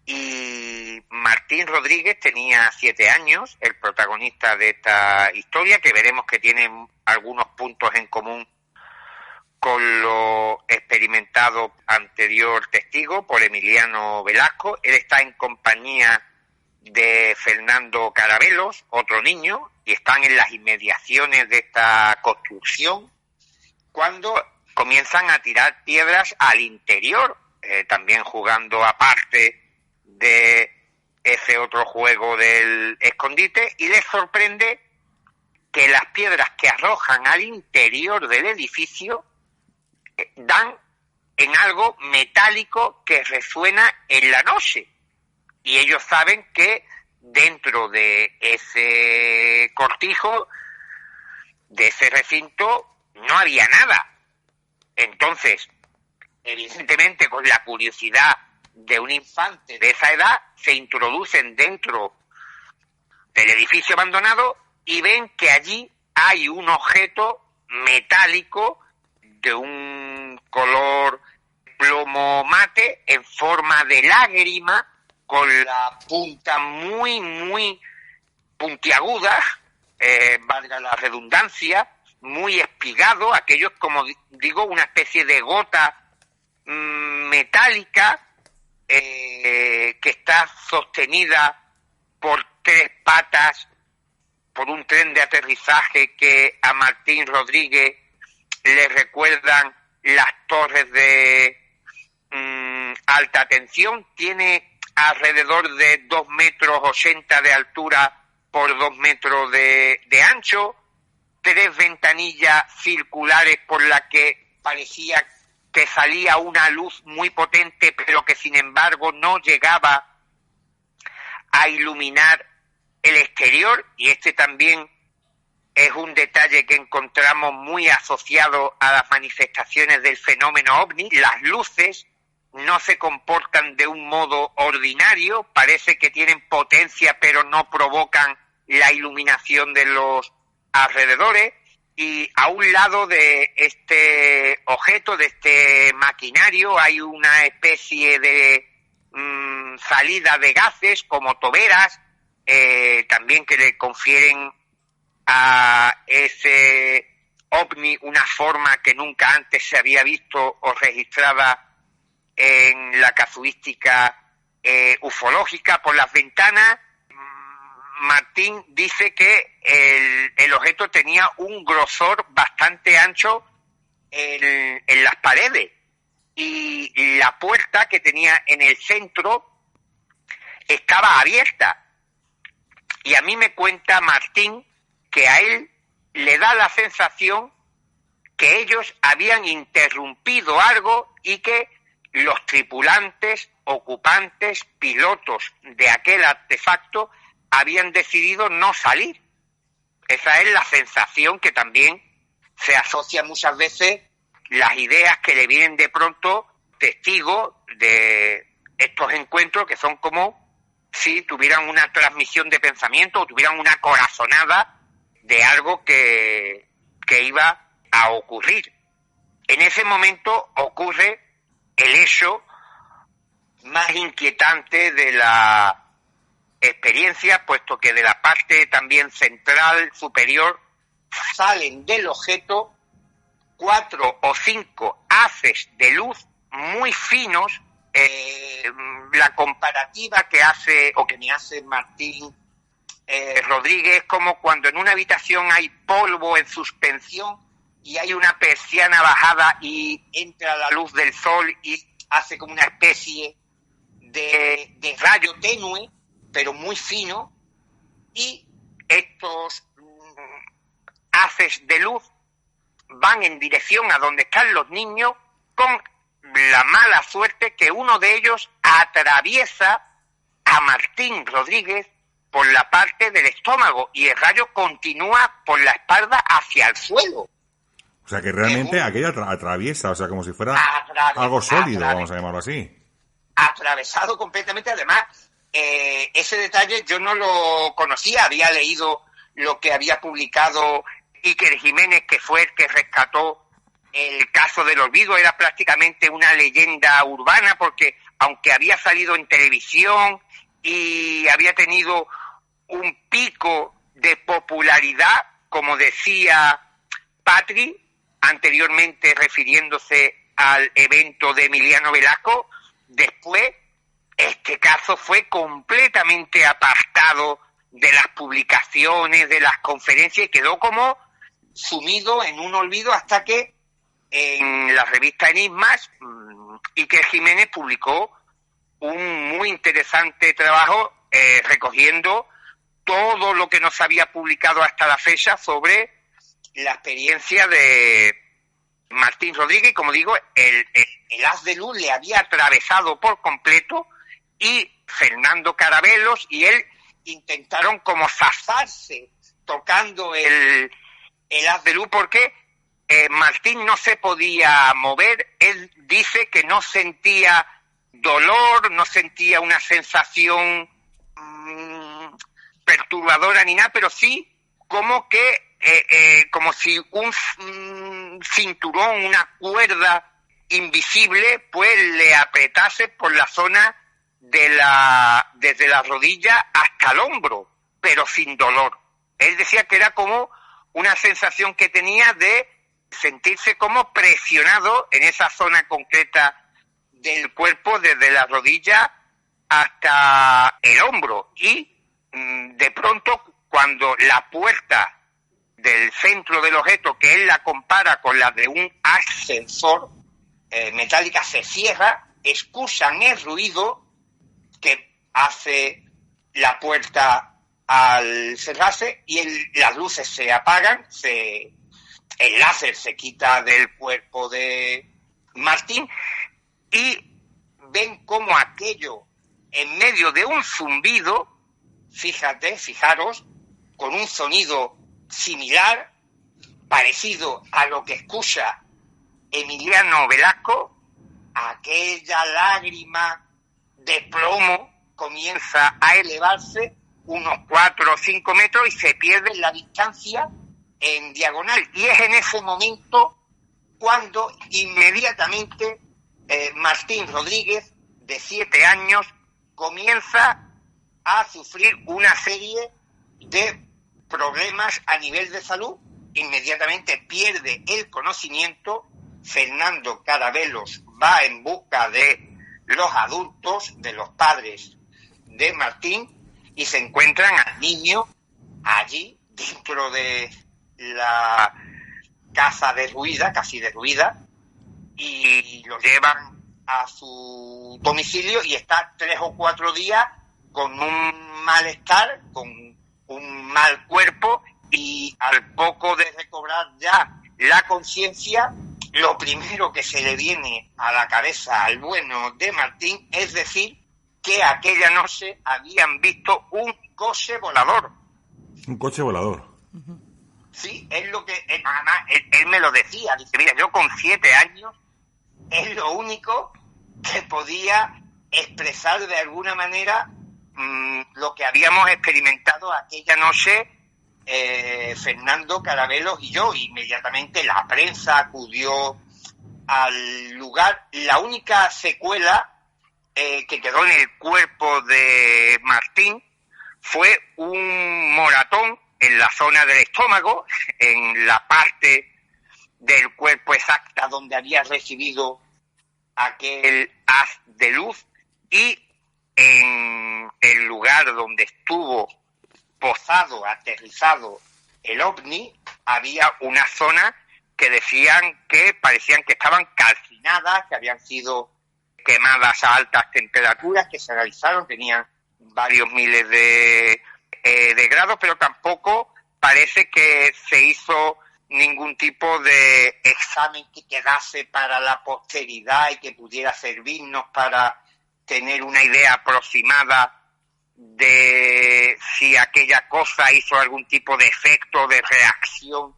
Y Martín Rodríguez tenía 7 años, el protagonista de esta historia, que veremos que tiene algunos puntos en común con lo experimentado anterior testigo por Emiliano Velasco. Él está en compañía de Fernando Carabelos, otro niño, y están en las inmediaciones de esta construcción cuando comienzan a tirar piedras al interior, también jugando aparte de ese otro juego del escondite, y les sorprende que las piedras que arrojan al interior del edificio dan en algo metálico que resuena en la noche. Y ellos saben que dentro de ese cortijo, de ese recinto, no había nada. Entonces, evidentemente, con la curiosidad de un infante de esa edad, se introducen dentro del edificio abandonado y ven que allí hay un objeto metálico de un color plomo mate en forma de lágrima, con la punta muy, muy puntiaguda, valga la redundancia, muy espigado. Aquello es, como digo, una especie de gota metálica que está sostenida por 3 patas, por un tren de aterrizaje que a Martín Rodríguez le recuerdan las torres de alta tensión. Tiene alrededor de 2,80 metros de altura por 2 metros de ancho, 3 ventanillas circulares por las que parecía que salía una luz muy potente, pero que sin embargo no llegaba a iluminar el exterior. Y este también es un detalle que encontramos muy asociado a las manifestaciones del fenómeno ovni. Las luces no se comportan de un modo ordinario, parece que tienen potencia pero no provocan la iluminación de los alrededores. Y a un lado de este objeto, de este maquinario, hay una especie de salida de gases como toberas, también que le confieren a ese ovni una forma que nunca antes se había visto o registrada en la casuística ufológica. Por las ventanas, Martín dice que el objeto tenía un grosor bastante ancho en las paredes, y la puerta que tenía en el centro estaba abierta. Y a mí me cuenta Martín que a él le da la sensación que ellos habían interrumpido algo y que los tripulantes, ocupantes, pilotos de aquel artefacto habían decidido no salir. Esa es la sensación que también se asocia muchas veces, las ideas que le vienen de pronto testigos de estos encuentros, que son como si tuvieran una transmisión de pensamiento o tuvieran una corazonada de algo que iba a ocurrir. En ese momento ocurre el hecho más inquietante de la experiencia, puesto que de la parte también central, superior, salen del objeto 4 o 5 haces de luz muy finos. La comparativa que hace, o que me hace Martín Rodríguez, es como cuando en una habitación hay polvo en suspensión y hay una persiana bajada y entra la luz del sol y hace como una especie de rayo tenue, pero muy fino, y estos haces de luz van en dirección a donde están los niños, con la mala suerte que uno de ellos atraviesa a Martín Rodríguez por la parte del estómago y el rayo continúa por la espalda hacia el suelo. O sea que realmente aquello atraviesa, o sea, como si fuera algo sólido, vamos a llamarlo así. Atravesado completamente. Además, ese detalle yo no lo conocía, había leído lo que había publicado Iker Jiménez, que fue el que rescató el caso del olvido. Era prácticamente una leyenda urbana, porque aunque había salido en televisión y había tenido un pico de popularidad, como decía Patri, anteriormente refiriéndose al evento de Emiliano Velasco, después este caso fue completamente apartado de las publicaciones, de las conferencias, y quedó como sumido en un olvido, hasta que en la revista Enigmas Iker Jiménez publicó un muy interesante trabajo recogiendo todo lo que no se había publicado hasta la fecha sobre la experiencia de Martín Rodríguez. Y como digo, el haz de luz le había atravesado por completo, y Fernando Carabelos y él intentaron como zafarse tocando el haz de luz porque Martín no se podía mover. Él dice que no sentía dolor, no sentía una sensación perturbadora ni nada, pero sí como que como si un cinturón, una cuerda invisible, pues le apretase por la zona desde la rodilla hasta el hombro, pero sin dolor. Él decía que era como una sensación que tenía de sentirse como presionado en esa zona concreta del cuerpo, desde la rodilla hasta el hombro. Y de pronto, cuando la puerta del centro del objeto, que él la compara con la de un ascensor metálica, se cierra, escuchan el ruido que hace la puerta al cerrarse y las luces se apagan, el láser se quita del cuerpo de Martín y ven como aquello, en medio de un zumbido, fijaros, con un sonido similar, parecido a lo que escucha Emiliano Velasco, aquella lágrima de plomo comienza a elevarse unos 4 o 5 metros y se pierde en la distancia en diagonal. Y es en ese momento cuando inmediatamente Martín Rodríguez, de 7 años, comienza a sufrir una serie de problemas a nivel de salud. Inmediatamente pierde el conocimiento. Fernando Carabelos va en busca de los adultos, de los padres de Martín, y se encuentran al niño allí dentro de la casa derruida, casi derruida, y lo llevan a su domicilio y está 3 o 4 días con un malestar, con un mal cuerpo, y al poco de recobrar ya la conciencia, lo primero que se le viene a la cabeza al bueno de Martín es decir que aquella noche habían visto un coche volador. Un coche volador. Sí, es lo que él me lo decía. Dice, mira, yo con 7 años es lo único que podía expresar de alguna manera lo que habíamos experimentado aquella noche Fernando Carabelos y yo. Inmediatamente la prensa acudió al lugar. La única secuela que quedó en el cuerpo de Martín fue un moratón en la zona del estómago, en la parte del cuerpo exacta donde había recibido aquel haz de luz, y en el lugar donde estuvo posado, aterrizado el ovni, había una zona que decían que parecían que estaban calcinadas, que habían sido quemadas a altas temperaturas, que se analizaron, tenían varios miles de grados, pero tampoco parece que se hizo ningún tipo de examen que quedase para la posteridad y que pudiera servirnos para tener una idea aproximada de si aquella cosa hizo algún tipo de efecto, de reacción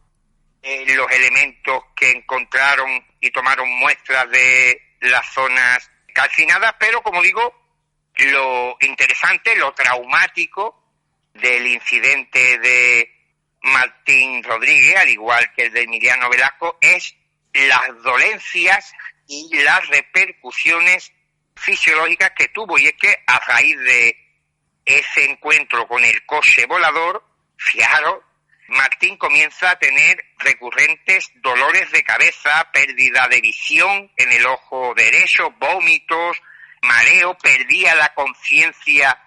en los elementos que encontraron y tomaron muestras de las zonas calcinadas. Pero, como digo, lo interesante, lo traumático del incidente de Martín Rodríguez, al igual que el de Emiliano Velasco, es las dolencias y las repercusiones fisiológicas que tuvo. Y es que a raíz de ese encuentro con el coche volador, fijaros, Martín comienza a tener recurrentes dolores de cabeza, pérdida de visión en el ojo derecho, vómitos, mareo, perdía la conciencia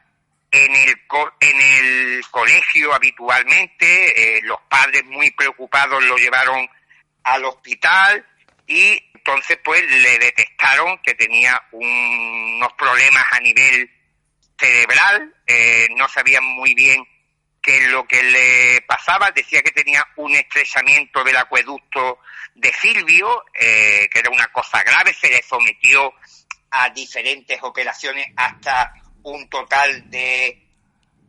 en el colegio habitualmente. Los padres, muy preocupados, lo llevaron al hospital y entonces pues le detectaron que tenía unos problemas a nivel cerebral. No sabían muy bien qué es lo que le pasaba. Decía que tenía un estrechamiento del acueducto de Silvio, que era una cosa grave. Se le sometió a diferentes operaciones hasta un total de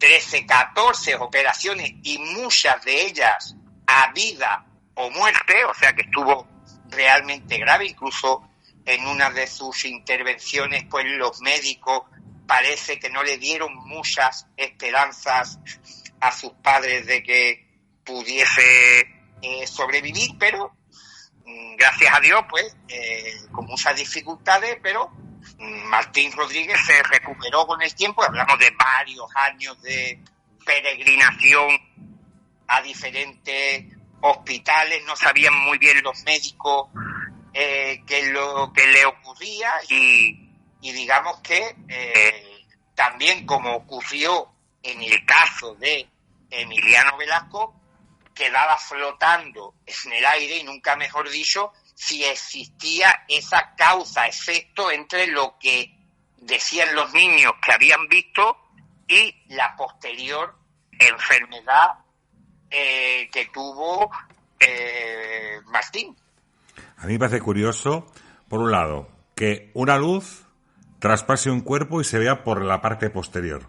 13, 14 operaciones y muchas de ellas a vida o muerte, o sea que estuvo realmente grave. Incluso en una de sus intervenciones, pues los médicos parece que no le dieron muchas esperanzas a sus padres de que pudiese sobrevivir, pero gracias a Dios, pues con muchas dificultades, pero Martín Rodríguez se recuperó con el tiempo. Hablamos de varios años de peregrinación a diferentes hospitales, no sabían muy bien los médicos qué lo que le ocurría, y digamos que también, como ocurrió en el caso de Emiliano Velasco, quedaba flotando en el aire, y nunca mejor dicho, si existía esa causa-efecto entre lo que decían los niños que habían visto y la posterior enfermedad que tuvo Martín. A mí me parece curioso, por un lado, que una luz traspase un cuerpo y se vea por la parte posterior.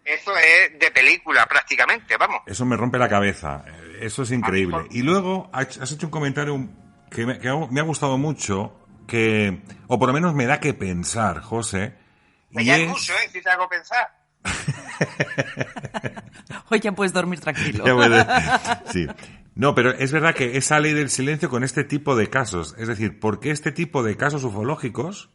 Eso es de película prácticamente, vamos. Eso me rompe la cabeza, eso es increíble. Y luego has hecho un comentario que me ha gustado mucho, o por lo menos me da que pensar, José. Ya es mucho, si te hago pensar. Hoy ya puedes dormir tranquilo. Sí. No, pero es verdad que esa ley del silencio con este tipo de casos, es decir, ¿por qué este tipo de casos ufológicos?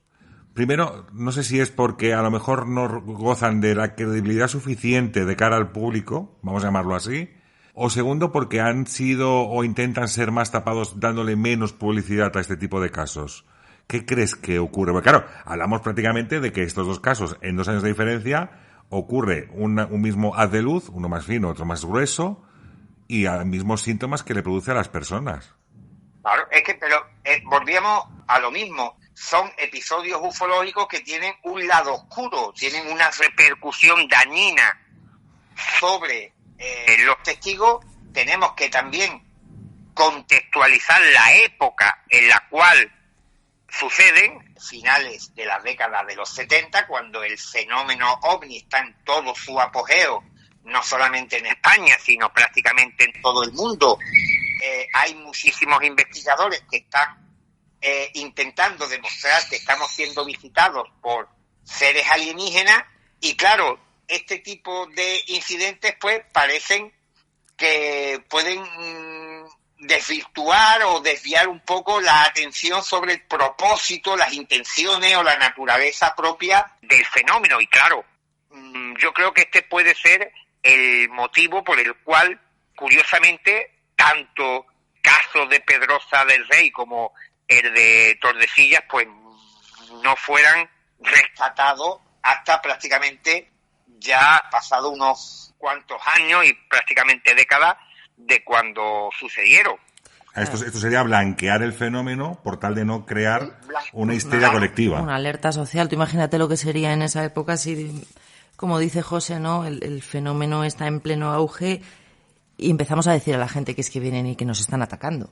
Primero, no sé si es porque a lo mejor no gozan de la credibilidad suficiente de cara al público, vamos a llamarlo así, o segundo, porque han sido o intentan ser más tapados dándole menos publicidad a este tipo de casos. ¿Qué crees que ocurre? Porque claro, hablamos prácticamente de que estos dos casos, en 2 años de diferencia, ocurre un mismo haz de luz, uno más fino, otro más grueso, y a mismos síntomas que le produce a las personas. Claro, es que, pero volvíamos a lo mismo. Son episodios ufológicos que tienen un lado oscuro, tienen una repercusión dañina sobre los testigos. Tenemos que también contextualizar la época en la cual suceden, finales de la década de los 70, cuando el fenómeno OVNI está en todo su apogeo, no solamente en España, sino prácticamente en todo el mundo. Hay muchísimos investigadores que están intentando demostrar que estamos siendo visitados por seres alienígenas, y claro, este tipo de incidentes pues parecen que pueden desvirtuar o desviar un poco la atención sobre el propósito, las intenciones o la naturaleza propia del fenómeno. Y claro, yo creo que este puede ser el motivo por el cual, curiosamente, tanto caso de Pedrosa del Rey como el de Tordesillas, pues no fueran rescatados hasta prácticamente ya pasado unos cuantos años y prácticamente décadas de cuando sucedieron. Esto sería blanquear el fenómeno por tal de no crear una histeria colectiva. Una alerta social. Tú imagínate lo que sería en esa época si, como dice José, ¿no? El fenómeno está en pleno auge y empezamos a decir a la gente que es que vienen y que nos están atacando.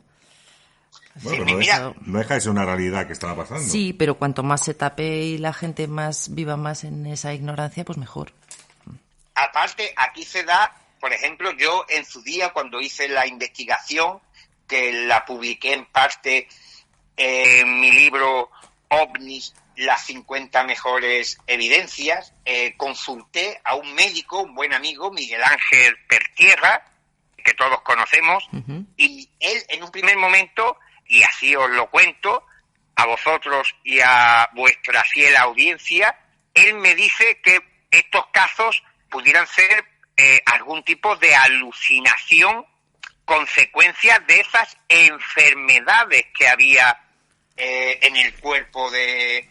Bueno, Sí, no deja de ser una realidad que estaba pasando. Sí, pero cuanto más se tape y la gente más viva más en esa ignorancia, pues mejor. Aparte, aquí se da, por ejemplo, yo en su día, cuando hice la investigación, que la publiqué en parte en mi libro OVNIs, las 50 mejores evidencias, consulté a un médico, un buen amigo, Miguel Ángel Pertierra, que todos conocemos, y él en un primer momento, y así os lo cuento, a vosotros y a vuestra fiel audiencia, él me dice que estos casos pudieran ser algún tipo de alucinación, consecuencia de esas enfermedades que había en el cuerpo de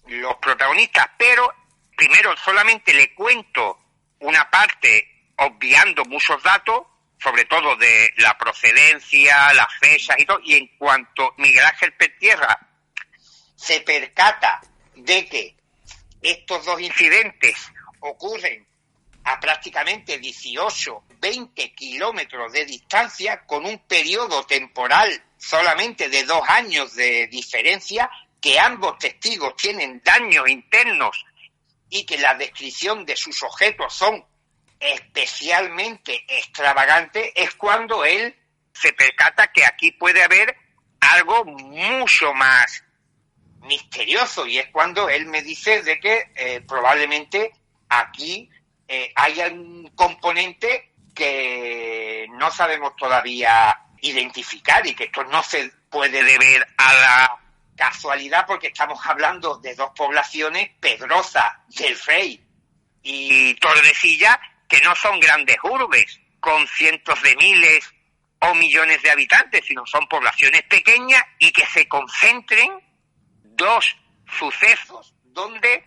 los protagonistas. Pero primero solamente le cuento una parte, obviando muchos datos, sobre todo de la procedencia, las fechas y todo, y en cuanto Miguel Ángel Pertierra se percata de que estos dos incidentes ocurren a prácticamente 18, 20 kilómetros de distancia, con un periodo temporal solamente de 2 años de diferencia, que ambos testigos tienen daños internos y que la descripción de sus objetos son especialmente extravagante es cuando él se percata que aquí puede haber algo mucho más misterioso, y es cuando él me dice de que probablemente aquí haya un componente que no sabemos todavía identificar, y que esto no se puede deber a la casualidad, porque estamos hablando de dos poblaciones, Pedrosa del Rey y Tordesillas, que no son grandes urbes con cientos de miles o millones de habitantes, sino son poblaciones pequeñas, y que se concentren dos sucesos donde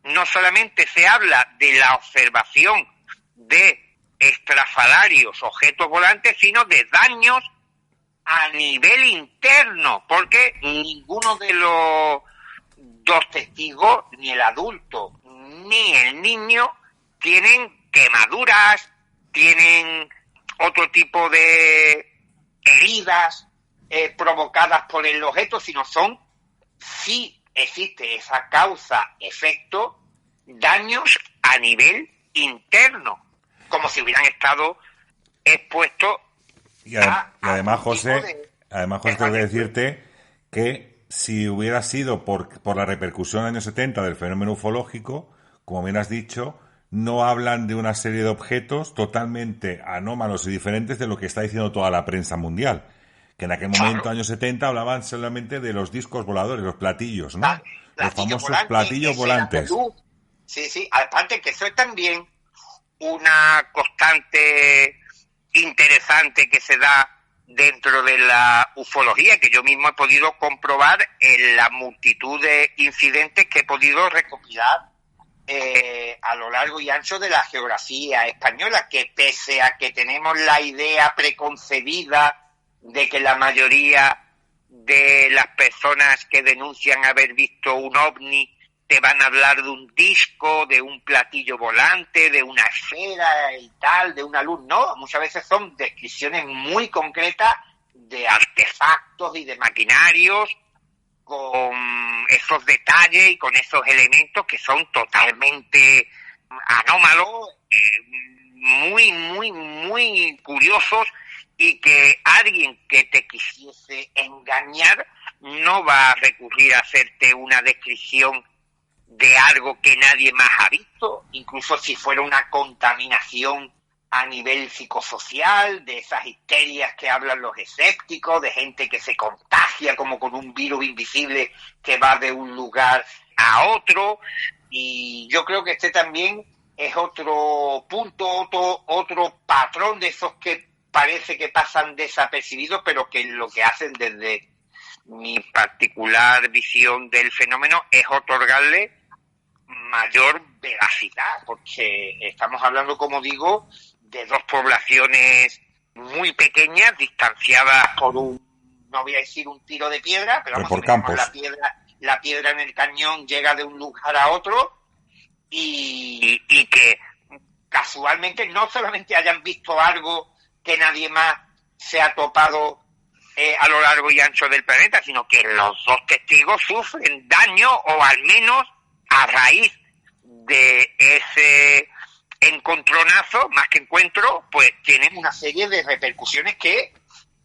no solamente se habla de la observación de estrafalarios, objetos volantes, sino de daños a nivel interno, porque ninguno de los dos testigos, ni el adulto ni el niño, tienen quemaduras, tienen otro tipo de heridas provocadas por el objeto, sino son, sí existe esa causa-efecto, daños a nivel interno, como si hubieran estado expuestos. Y además, José, tengo que decirte que si hubiera sido por la repercusión en los años 70 del fenómeno ufológico, como bien has dicho, no hablan de una serie de objetos totalmente anómalos y diferentes de lo que está diciendo toda la prensa mundial. Que en aquel momento, años 70, hablaban solamente de los discos voladores, los platillos, ¿no? Los famosos platillos volantes. Sí, sí, aparte que eso es también una constante interesante que se da dentro de la ufología, que yo mismo he podido comprobar en la multitud de incidentes que he podido recopilar a lo largo y ancho de la geografía española, que pese a que tenemos la idea preconcebida de que la mayoría de las personas que denuncian haber visto un ovni te van a hablar de un disco, de un platillo volante, de una esfera y tal, de una luz, no, muchas veces son descripciones muy concretas de artefactos y de maquinarios, con esos detalles y con esos elementos que son totalmente anómalos, muy, muy, muy curiosos, y que alguien que te quisiese engañar no va a recurrir a hacerte una descripción de algo que nadie más ha visto, incluso si fuera una contaminación a nivel psicosocial, de esas histerias que hablan los escépticos, de gente que se contagia como con un virus invisible que va de un lugar a otro. Y yo creo que este también es otro punto, otro patrón de esos que parece que pasan desapercibidos, pero que lo que hacen desde mi particular visión del fenómeno es otorgarle mayor veracidad, porque estamos hablando, como digo, de dos poblaciones muy pequeñas, distanciadas por no voy a decir un tiro de piedra, pero vamos, por campos. La piedra en el cañón llega de un lugar a otro, y que casualmente no solamente hayan visto algo que nadie más se ha topado a lo largo y ancho del planeta, sino que los dos testigos sufren daño, o al menos a raíz de ese encontronazo, más que encuentro, pues tienen una serie de repercusiones que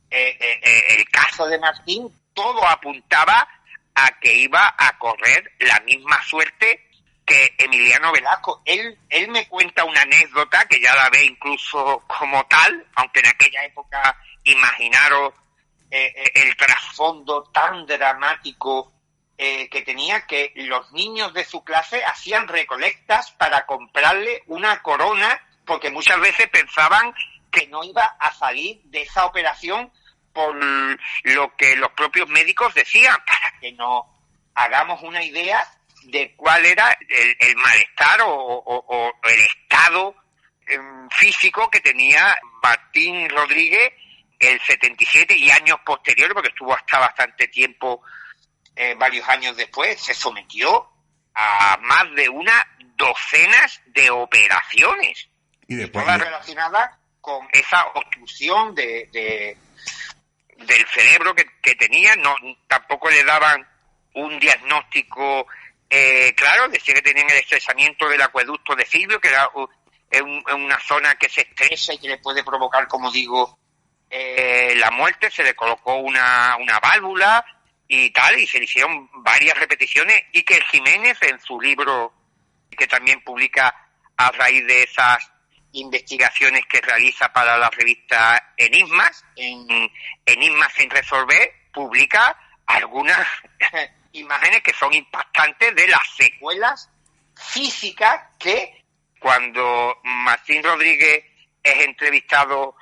el caso de Martín todo apuntaba a que iba a correr la misma suerte que Emiliano Velasco. Él me cuenta una anécdota que ya la ve incluso como tal, aunque en aquella época, imaginaros el trasfondo tan dramático que tenía, que los niños de su clase hacían recolectas para comprarle una corona, porque muchas veces pensaban que no iba a salir de esa operación por lo que los propios médicos decían, para que nos hagamos una idea de cuál era el malestar o el estado físico que tenía Martín Rodríguez el 77 y años posteriores, porque estuvo hasta bastante tiempo, varios años después, se sometió a más de una docenas de operaciones, y todas relacionadas con esa obstrucción del cerebro que tenía. No, tampoco le daban un diagnóstico claro, decía que tenían el estresamiento del acueducto de Silvio, que era en una zona que se estresa y que le puede provocar, como digo, la muerte. Se le colocó una válvula y tal, y se le hicieron varias repeticiones. Iker Jiménez, en su libro que también publica a raíz de esas investigaciones que realiza para la revista Enigmas, en Enigmas sin resolver, publica algunas imágenes que son impactantes de las secuelas físicas que, cuando Martín Rodríguez es entrevistado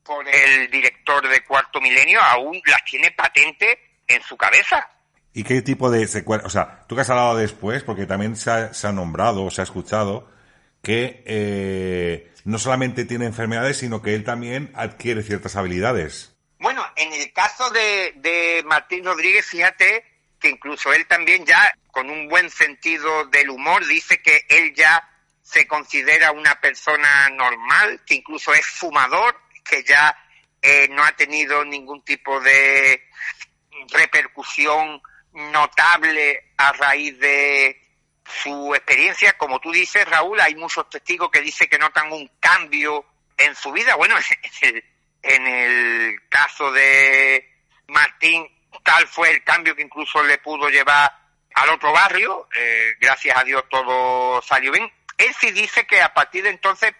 por el director de Cuarto Milenio, aún las tiene patentes en su cabeza. ¿Y qué tipo de secuelas? O sea, tú que has hablado después, porque también se ha nombrado o se ha escuchado que no solamente tiene enfermedades, sino que él también adquiere ciertas habilidades. Bueno, en el caso de Martín Rodríguez, fíjate que incluso él también, ya con un buen sentido del humor, dice que él ya se considera una persona normal, que incluso es fumador, que ya no ha tenido ningún tipo de repercusión notable a raíz de su experiencia. Como tú dices, Raúl, hay muchos testigos que dicen que notan un cambio en su vida. Bueno, en el caso de Martín, tal fue el cambio que incluso le pudo llevar al otro barrio. Gracias a Dios todo salió bien. Él sí dice que a partir de entonces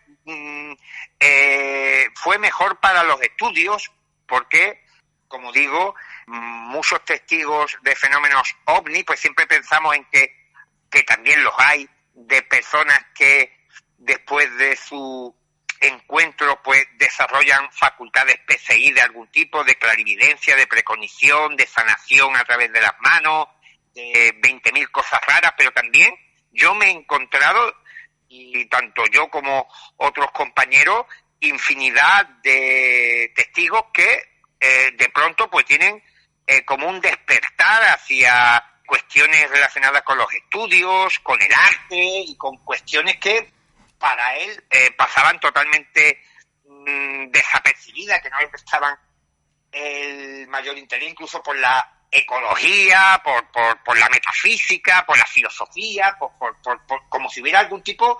fue mejor para los estudios, porque, como digo, muchos testigos de fenómenos ovni, pues siempre pensamos en que también los hay, de personas que después de su encuentro pues desarrollan facultades PCI de algún tipo, de clarividencia, de precognición, de sanación a través de las manos, de 20.000 cosas raras. Pero también yo me he encontrado, y tanto yo como otros compañeros, infinidad de testigos que de pronto pues tienen como un despertar hacia cuestiones relacionadas con los estudios, con el arte y con cuestiones que para él pasaban totalmente desapercibidas, que no le prestaban el mayor interés, incluso por la ecología, por la metafísica, por la filosofía, por como si hubiera algún tipo,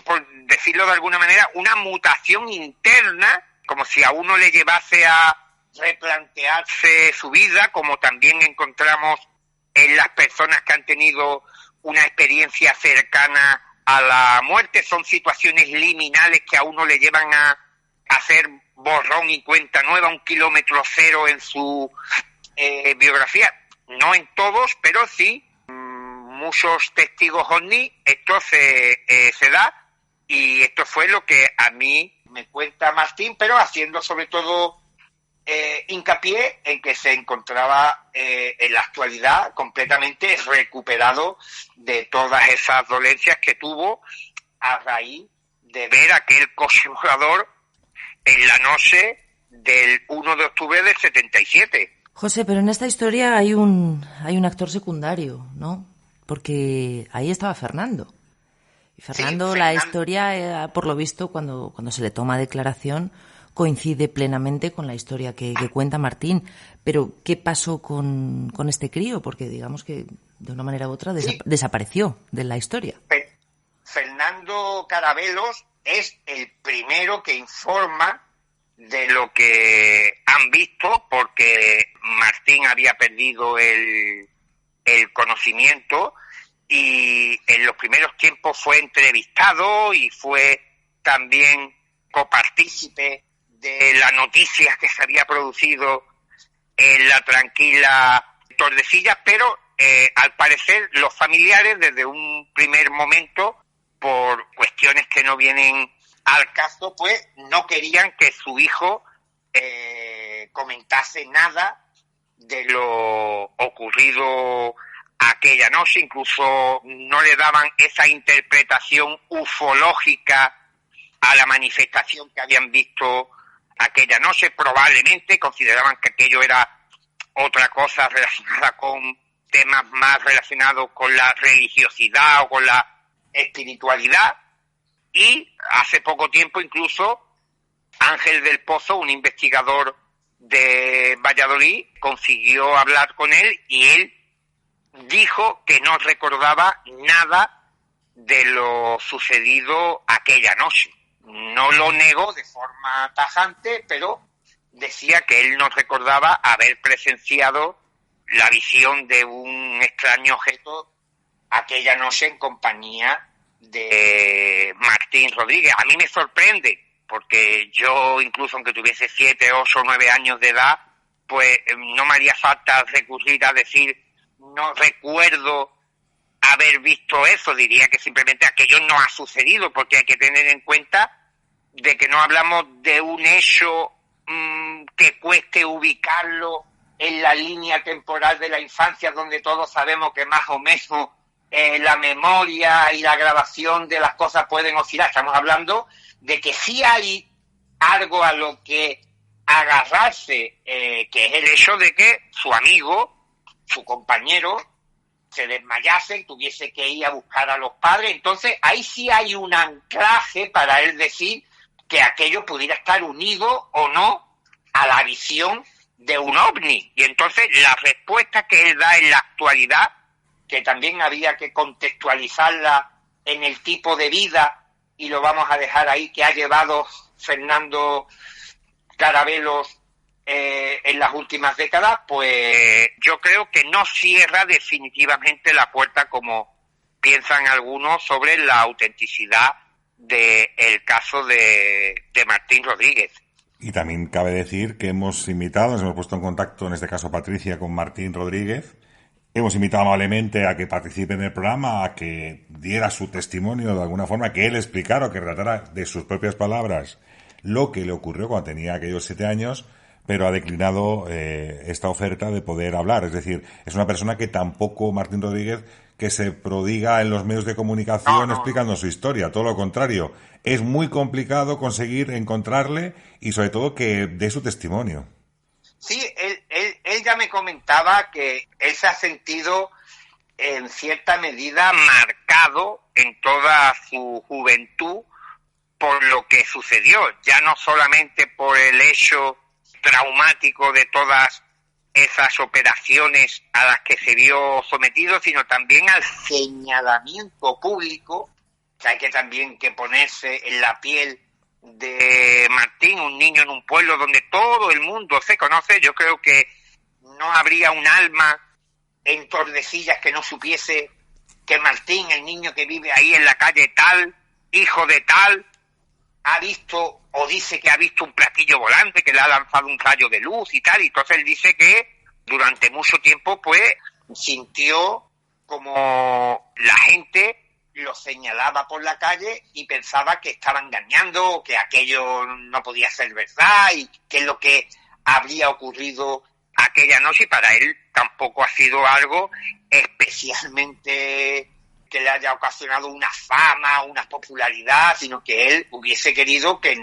por decirlo de alguna manera, una mutación interna, como si a uno le llevase a replantearse su vida, como también encontramos en las personas que han tenido una experiencia cercana a la muerte. Son situaciones liminales que a uno le llevan a hacer borrón y cuenta nueva, un kilómetro cero en su biografía. No en todos, pero sí muchos testigos ovni esto se da, y esto fue lo que a mí me cuenta Martín, pero haciendo sobre todo hincapié en que se encontraba en la actualidad completamente recuperado de todas esas dolencias que tuvo a raíz de ver aquel coche volador en la noche del 1 de octubre del 77. José, pero en esta historia hay un actor secundario, ¿no? Porque ahí estaba Fernando. Y Fernando, sí, la historia, por lo visto, cuando se le toma declaración, coincide plenamente con la historia que cuenta Martín. Pero, ¿qué pasó con este crío? Porque digamos que de una manera u otra desapareció de la historia. Fernando Carabelos es el primero que informa de lo que han visto, porque Martín había perdido el conocimiento, y en los primeros tiempos fue entrevistado y fue también copartícipe de las noticias que se había producido en la tranquila Tordesillas, pero al parecer los familiares desde un primer momento, por cuestiones que no vienen al caso, pues no querían que su hijo comentase nada de lo ocurrido aquella noche. Incluso no le daban esa interpretación ufológica a la manifestación que habían visto aquella noche. Probablemente consideraban que aquello era otra cosa relacionada con temas más relacionados con la religiosidad o con la espiritualidad. Y hace poco tiempo incluso Ángel del Pozo, un investigador de Valladolid, consiguió hablar con él, y él dijo que no recordaba nada de lo sucedido aquella noche. No lo negó de forma tajante, pero decía que él no recordaba haber presenciado la visión de un extraño objeto aquella noche en compañía de Martín Rodríguez. A mí me sorprende, porque yo, incluso aunque tuviese 7, 8, 9 años de edad, pues no me haría falta recurrir a decir no recuerdo haber visto eso. Diría que simplemente aquello no ha sucedido, porque hay que tener en cuenta de que no hablamos de un hecho que cueste ubicarlo en la línea temporal de la infancia, donde todos sabemos que más o menos la memoria y la grabación de las cosas pueden oscilar. Estamos hablando de que sí hay algo a lo que agarrarse, que es el hecho de que su amigo, su compañero, se desmayase y tuviese que ir a buscar a los padres. Entonces ahí sí hay un anclaje para él decir que aquello pudiera estar unido o no a la visión de un ovni. Y entonces la respuesta que él da en la actualidad, que también había que contextualizarla en el tipo de vida, y lo vamos a dejar ahí, que ha llevado Fernando Carabelos en las últimas décadas, pues yo creo que no cierra definitivamente la puerta, como piensan algunos, sobre la autenticidad del caso de Martín Rodríguez. Y también cabe decir que hemos invitado, nos hemos puesto en contacto, en este caso Patricia, con Martín Rodríguez. Hemos invitado amablemente a que participe en el programa, a que diera su testimonio de alguna forma, que él explicara o que relatara de sus propias palabras lo que le ocurrió cuando tenía aquellos 7 años, pero ha declinado esta oferta de poder hablar. Es decir, es una persona que tampoco, Martín Rodríguez, que se prodiga en los medios de comunicación explicando su historia. Todo lo contrario, es muy complicado conseguir encontrarle y sobre todo que dé su testimonio. Sí, él ya me comentaba que él se ha sentido en cierta medida marcado en toda su juventud por lo que sucedió, ya no solamente por el hecho traumático de todas esas operaciones a las que se vio sometido, sino también al señalamiento público, que hay que también que ponerse en la piel de Martín, un niño en un pueblo donde todo el mundo se conoce. Yo creo que no habría un alma en Tordesillas que no supiese que Martín, el niño que vive ahí en la calle tal, hijo de tal, ha visto o dice que ha visto un platillo volante que le ha lanzado un rayo de luz y tal. Y entonces él dice que durante mucho tiempo pues sintió como la gente lo señalaba por la calle y pensaba que estaba engañando o que aquello no podía ser verdad y qué es lo que habría ocurrido aquella noche. Y para él tampoco ha sido algo especialmente que le haya ocasionado una fama, una popularidad, sino que él hubiese querido que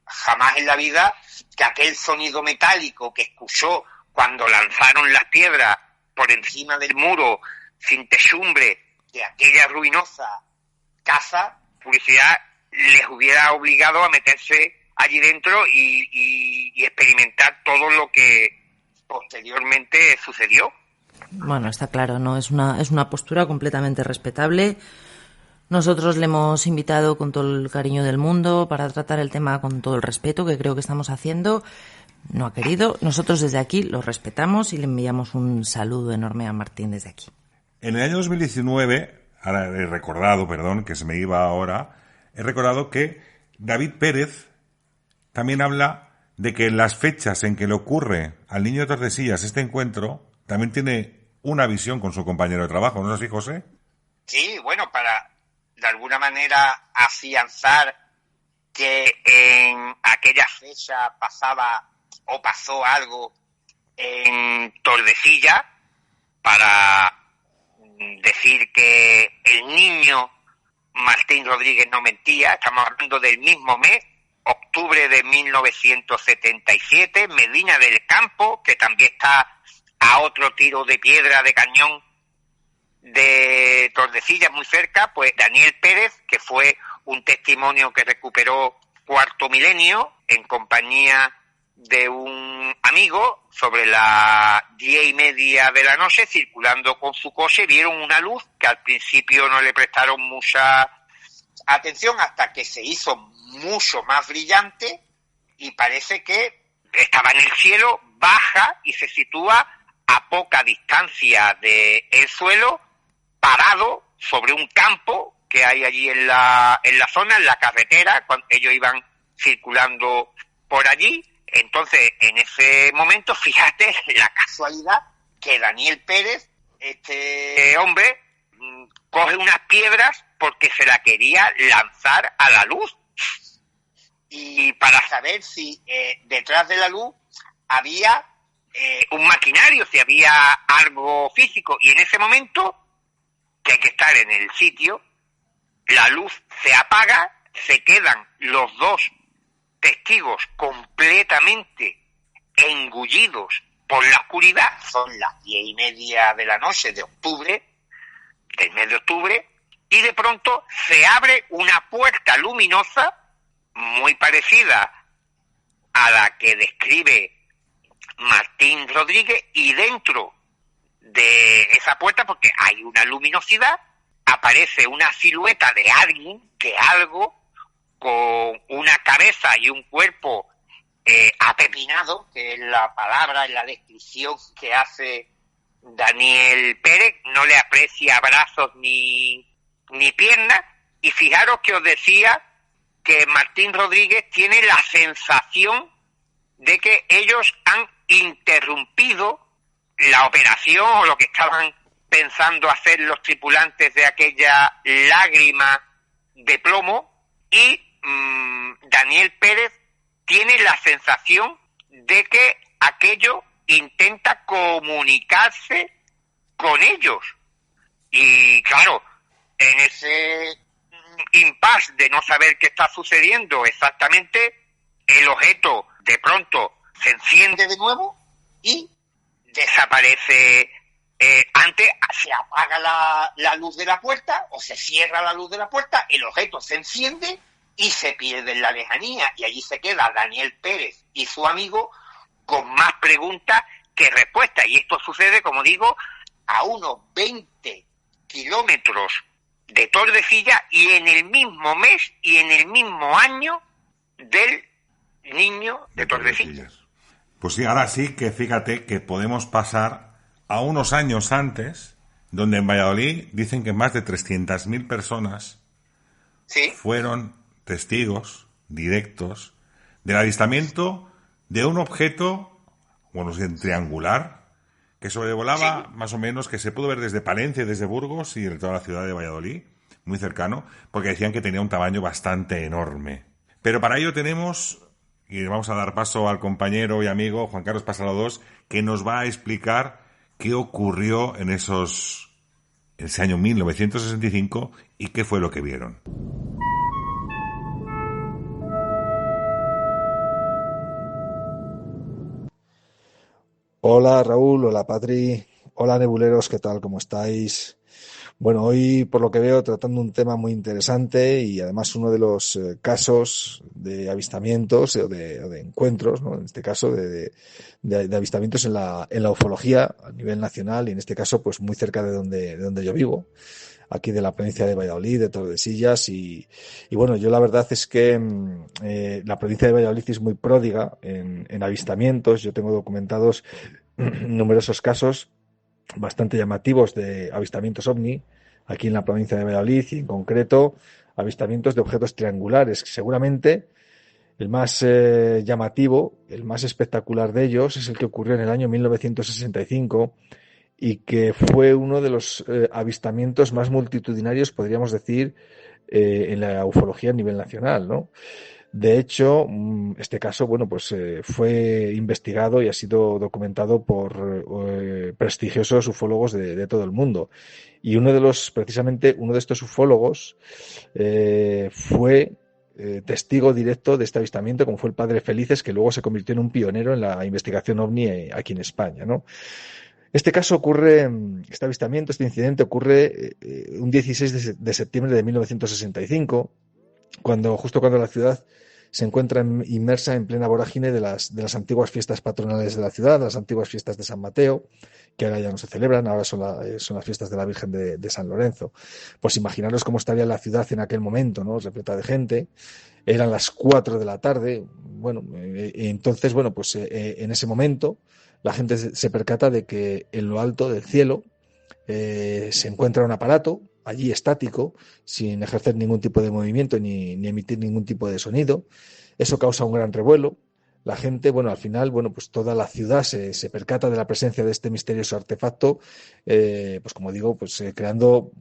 jamás en la vida que aquel sonido metálico que escuchó cuando lanzaron las piedras por encima del muro sin techumbre de aquella ruinosa casa, publicidad, les hubiera obligado a meterse allí dentro y experimentar todo lo que posteriormente sucedió. Bueno, está claro, ¿no? Es una postura completamente respetable. Nosotros le hemos invitado con todo el cariño del mundo para tratar el tema con todo el respeto que creo que estamos haciendo. No ha querido. Nosotros desde aquí lo respetamos y le enviamos un saludo enorme a Martín desde aquí. En el año 2019, ahora he recordado, que se me iba ahora, he recordado que David Pérez también habla de que en las fechas en que le ocurre al niño de Tordesillas este encuentro, también tiene una visión con su compañero de trabajo, ¿no es así, José? Sí, bueno, para de alguna manera afianzar que en aquella fecha pasó algo en Tordesillas, para decir que el niño Martín Rodríguez no mentía. Estamos hablando del mismo mes, octubre de 1977, Medina del Campo, que también está a otro tiro de piedra de cañón de Tordesillas, muy cerca. Pues Daniel Pérez, que fue un testimonio que recuperó Cuarto Milenio en compañía de un amigo sobre las 10:30 de la noche, circulando con su coche, vieron una luz que al principio no le prestaron mucha atención hasta que se hizo mucho más brillante y parece que estaba en el cielo, baja y se sitúa a poca distancia del suelo, parado sobre un campo que hay allí en la zona, en la carretera, cuando ellos iban circulando por allí. Entonces, en ese momento, fíjate la casualidad que Daniel Pérez, este hombre, coge unas piedras porque se la quería lanzar a la luz. Y para saber si detrás de la luz había un maquinario, si había algo físico. Y en ese momento, que hay que estar en el sitio, la luz se apaga, se quedan los dos testigos completamente engullidos por la oscuridad. Son las 10:30 de la noche del mes de octubre, y de pronto se abre una puerta luminosa muy parecida a la que describe Martín Rodríguez, y dentro de esa puerta, porque hay una luminosidad, aparece una silueta de alguien, de algo, con una cabeza y un cuerpo apepinado, que es la palabra, en la descripción que hace Daniel Pérez. No le aprecia brazos ni piernas. Y fijaros que os decía que Martín Rodríguez tiene la sensación de que ellos han interrumpido la operación o lo que estaban pensando hacer los tripulantes de aquella lágrima de plomo, y Daniel Pérez tiene la sensación de que aquello intenta comunicarse con ellos. Y claro, en ese impasse de no saber qué está sucediendo exactamente, el objeto de pronto se enciende de nuevo y desaparece. Antes se apaga la luz de la puerta o se cierra la luz de la puerta, el objeto se enciende y se pierde en la lejanía, y allí se queda Daniel Pérez y su amigo con más preguntas que respuestas. Y esto sucede, como digo, a unos 20 kilómetros de Tordesillas, y en el mismo mes y en el mismo año del niño de Tordesillas. Pues sí, ahora sí que fíjate que podemos pasar a unos años antes, donde en Valladolid dicen que más de 300.000 personas ¿Sí? fueron testigos directos del avistamiento de un objeto, bueno, triangular, que sobrevolaba más o menos, que se pudo ver desde Palencia, desde Burgos y de toda la ciudad de Valladolid, muy cercano, porque decían que tenía un tamaño bastante enorme. Pero para ello tenemos, y vamos a dar paso al compañero y amigo Juan Carlos Pasaladós, que nos va a explicar qué ocurrió en ese año 1965 y qué fue lo que vieron. Hola Raúl, hola Patri, hola nebuleros, ¿qué tal? ¿Cómo estáis? Bueno, hoy por lo que veo tratando un tema muy interesante y además uno de los casos de avistamientos o de encuentros, ¿no? En este caso de avistamientos en la ufología a nivel nacional, y en este caso pues muy cerca de donde yo vivo, aquí de la provincia de Valladolid, de Tordesillas, y bueno, yo la verdad es que la provincia de Valladolid es muy pródiga en avistamientos. Yo tengo documentados numerosos casos bastante llamativos de avistamientos ovni aquí en la provincia de Valladolid, y en concreto avistamientos de objetos triangulares. Seguramente el más llamativo, el más espectacular de ellos es el que ocurrió en el año 1965 y que fue uno de los avistamientos más multitudinarios, podríamos decir, en la ufología a nivel nacional, ¿no? De hecho, este caso, bueno, pues fue investigado y ha sido documentado por prestigiosos ufólogos de todo el mundo. Y precisamente uno de estos ufólogos fue testigo directo de este avistamiento, como fue el padre Felices, que luego se convirtió en un pionero en la investigación ovni aquí en España, ¿no? Este avistamiento, este incidente ocurre un 16 de septiembre de 1965, justo cuando la ciudad se encuentra inmersa en plena vorágine de las antiguas fiestas patronales de la ciudad, las antiguas fiestas de San Mateo, que ahora ya no se celebran, ahora son las fiestas de la Virgen de San Lorenzo. Pues imaginaros cómo estaría la ciudad en aquel momento, ¿no? Repleta de gente. Eran las 4 de la tarde. Bueno, entonces, bueno, pues en ese momento la gente se percata de que en lo alto del cielo se encuentra un aparato allí estático, sin ejercer ningún tipo de movimiento ni emitir ningún tipo de sonido. Eso causa un gran revuelo. La gente, bueno, al final, bueno, pues toda la ciudad se percata de la presencia de este misterioso artefacto, pues como digo, pues creando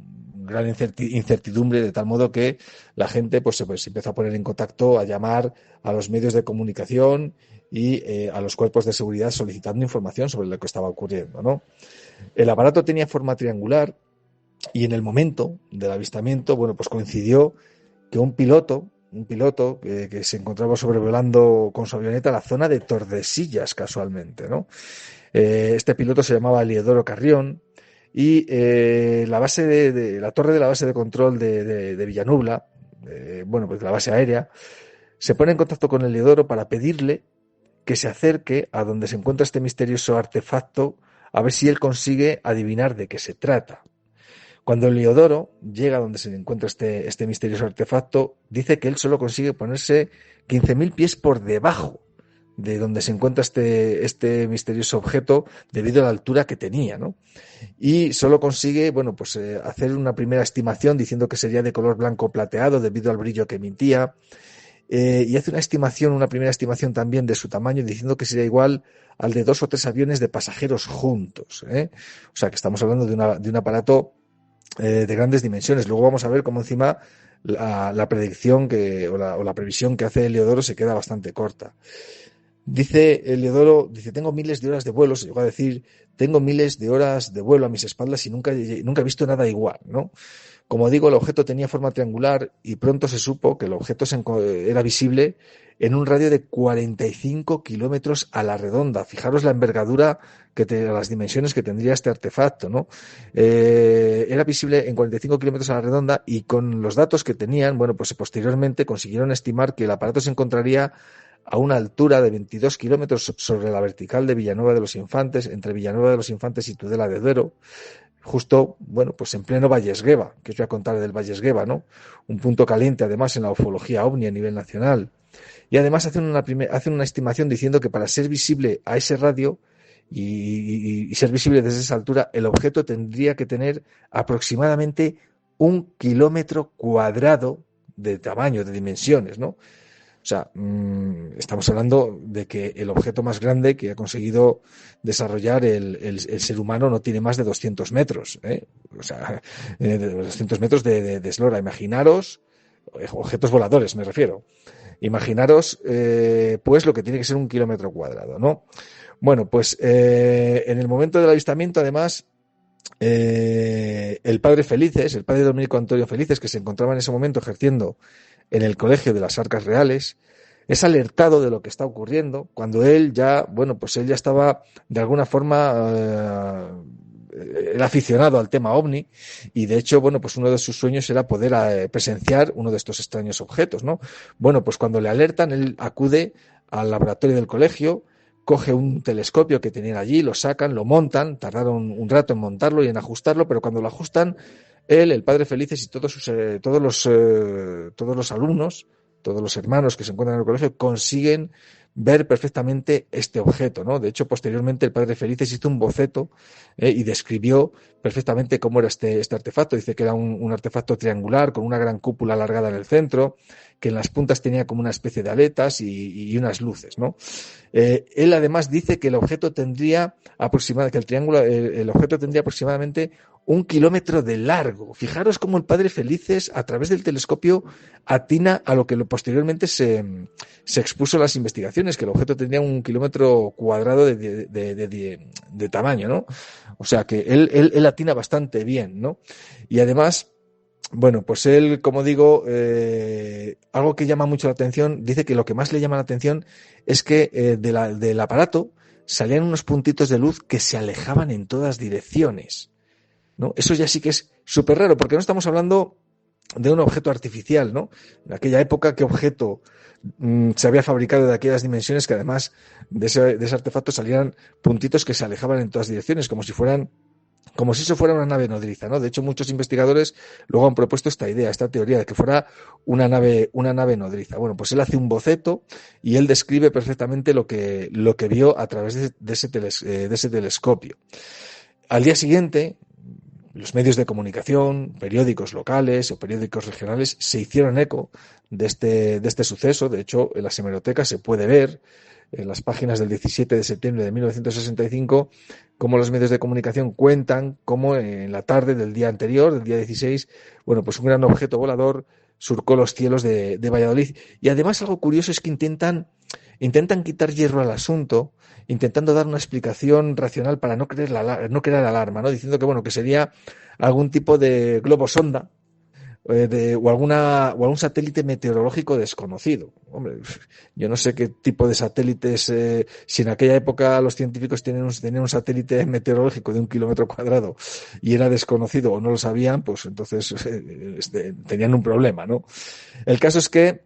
gran incertidumbre, de tal modo que la gente pues se empezó a poner en contacto, a llamar a los medios de comunicación y a los cuerpos de seguridad solicitando información sobre lo que estaba ocurriendo, ¿no? El aparato tenía forma triangular y en el momento del avistamiento, bueno, pues coincidió que un piloto que se encontraba sobrevolando con su avioneta la zona de Tordesillas, casualmente, ¿no? Este piloto se llamaba Eliodoro Carrión y la torre de la base de control de Villanubla, bueno, pues la base aérea, se pone en contacto con Eliodoro para pedirle que se acerque a donde se encuentra este misterioso artefacto, a ver si él consigue adivinar de qué se trata. Cuando Eliodoro llega a donde se encuentra este misterioso artefacto, dice que él solo consigue ponerse 15.000 pies por debajo de donde se encuentra este misterioso objeto debido a la altura que tenía, ¿no? Y solo consigue, bueno, pues hacer una primera estimación diciendo que sería de color blanco plateado debido al brillo que emitía. Y hace una primera estimación también de su tamaño, diciendo que sería igual al de 2 o 3 aviones de pasajeros juntos, ¿eh? O sea, que estamos hablando de un aparato de grandes dimensiones. Luego vamos a ver cómo encima la predicción o la previsión que hace Eliodoro se queda bastante corta. Dice Eliodoro, tengo miles de horas de vuelo, se llegó a decir, tengo miles de horas de vuelo a mis espaldas y nunca he visto nada igual, ¿no? Como digo, el objeto tenía forma triangular y pronto se supo que el objeto era visible en un radio de 45 kilómetros a la redonda. Fijaros la envergadura, las dimensiones que tendría este artefacto, ¿no? Era visible en 45 kilómetros a la redonda y con los datos que tenían, bueno, pues posteriormente consiguieron estimar que el aparato se encontraría a una altura de 22 kilómetros sobre la vertical de Villanueva de los Infantes, entre Villanueva de los Infantes y Tudela de Duero, justo, bueno, pues en pleno Vallesgueva, que os voy a contar del Vallesgueva, ¿no? Un punto caliente, además, en la ufología ovni a nivel nacional. Y además hacen una estimación diciendo que para ser visible a ese radio y ser visible desde esa altura, el objeto tendría que tener aproximadamente 1 kilómetro cuadrado de tamaño, de dimensiones, ¿no? O sea, estamos hablando de que el objeto más grande que ha conseguido desarrollar el ser humano no tiene más de 200 metros, ¿eh? O sea, de 200 metros de eslora. Imaginaros, objetos voladores me refiero. Imaginaros, pues, lo que tiene que ser 1 kilómetro cuadrado, ¿no? Bueno, pues en el momento del avistamiento, además, el padre Domenico Antonio Felices, que se encontraba en ese momento ejerciendo en el Colegio de las Arcas Reales, es alertado de lo que está ocurriendo cuando él ya estaba de alguna forma el aficionado al tema ovni y de hecho, bueno, pues uno de sus sueños era poder presenciar uno de estos extraños objetos, ¿no? Bueno, pues cuando le alertan, él acude al laboratorio del colegio, coge un telescopio que tenían allí, lo sacan, lo montan, tardaron un rato en montarlo y en ajustarlo, pero cuando lo ajustan, él, el padre Felices y todos los alumnos, todos los hermanos que se encuentran en el colegio consiguen ver perfectamente este objeto, ¿no? De hecho, posteriormente el padre Felices hizo un boceto y describió perfectamente cómo era este artefacto. Dice que era un artefacto triangular con una gran cúpula alargada en el centro, que en las puntas tenía como una especie de aletas y unas luces, ¿no? Él además dice que el objeto tendría aproximadamente 1 kilómetro de largo. Fijaros cómo el padre Felices, a través del telescopio, atina a lo que posteriormente se expuso en las investigaciones, que el objeto tendría 1 kilómetro cuadrado de tamaño, ¿no? O sea que él atina bastante bien, ¿no? Y además, bueno, pues él, como digo, algo que llama mucho la atención, dice que lo que más le llama la atención es que del aparato salían unos puntitos de luz que se alejaban en todas direcciones, ¿no? Eso ya sí que es súper raro, porque no estamos hablando un objeto artificial, ¿no? En aquella época, ¿qué objeto se había fabricado de aquellas dimensiones que además de ese artefacto salieran puntitos que se alejaban en todas direcciones, como si eso fuera una nave nodriza, ¿no? De hecho, muchos investigadores luego han propuesto esta idea, esta teoría de que fuera una nave nodriza. Bueno, pues él hace un boceto y él describe perfectamente lo que vio a través de ese telescopio. Al día siguiente, los medios de comunicación, periódicos locales o periódicos regionales se hicieron eco de este suceso. De hecho, en las hemerotecas se puede ver en las páginas del 17 de septiembre de 1965 cómo los medios de comunicación cuentan cómo en la tarde del día anterior, del día 16, bueno, pues un gran objeto volador surcó los cielos de Valladolid. Y además algo curioso es que intentan quitar hierro al asunto, intentando dar una explicación racional para no crear alarma, ¿no? Diciendo que, bueno, que sería algún tipo de globo sonda o algún satélite meteorológico desconocido. Hombre, yo no sé qué tipo de satélites, si en aquella época los científicos tenían un satélite meteorológico de 1 kilómetro cuadrado y era desconocido o no lo sabían, pues entonces tenían un problema, ¿no? El caso es que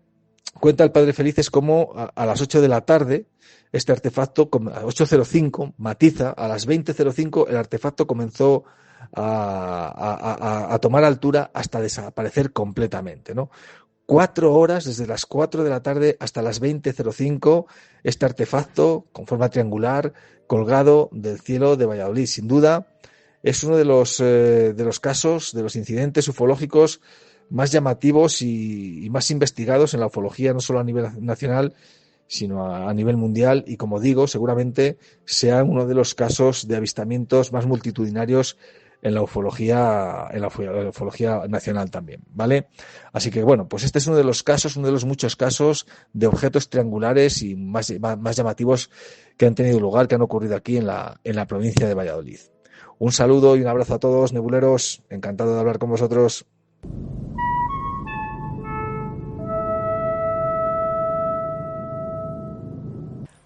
cuenta el padre Felices cómo a las 8 de la tarde este artefacto, a 8:05, matiza, a las 20:05 el artefacto comenzó a tomar altura hasta desaparecer completamente, ¿no? 4 horas, desde las 4 de la tarde hasta las 20:05, este artefacto con forma triangular colgado del cielo de Valladolid. Sin duda, es uno de los casos, de los incidentes ufológicos más llamativos y más investigados en la ufología, no solo a nivel nacional, sino a nivel mundial, y como digo, seguramente sea uno de los casos de avistamientos más multitudinarios en la ufología nacional también, ¿vale? Así que bueno, pues este es uno de los muchos casos de objetos triangulares y más llamativos que han tenido lugar, que han ocurrido aquí en la provincia de Valladolid. Un saludo y un abrazo a todos, nebuleros, encantado de hablar con vosotros.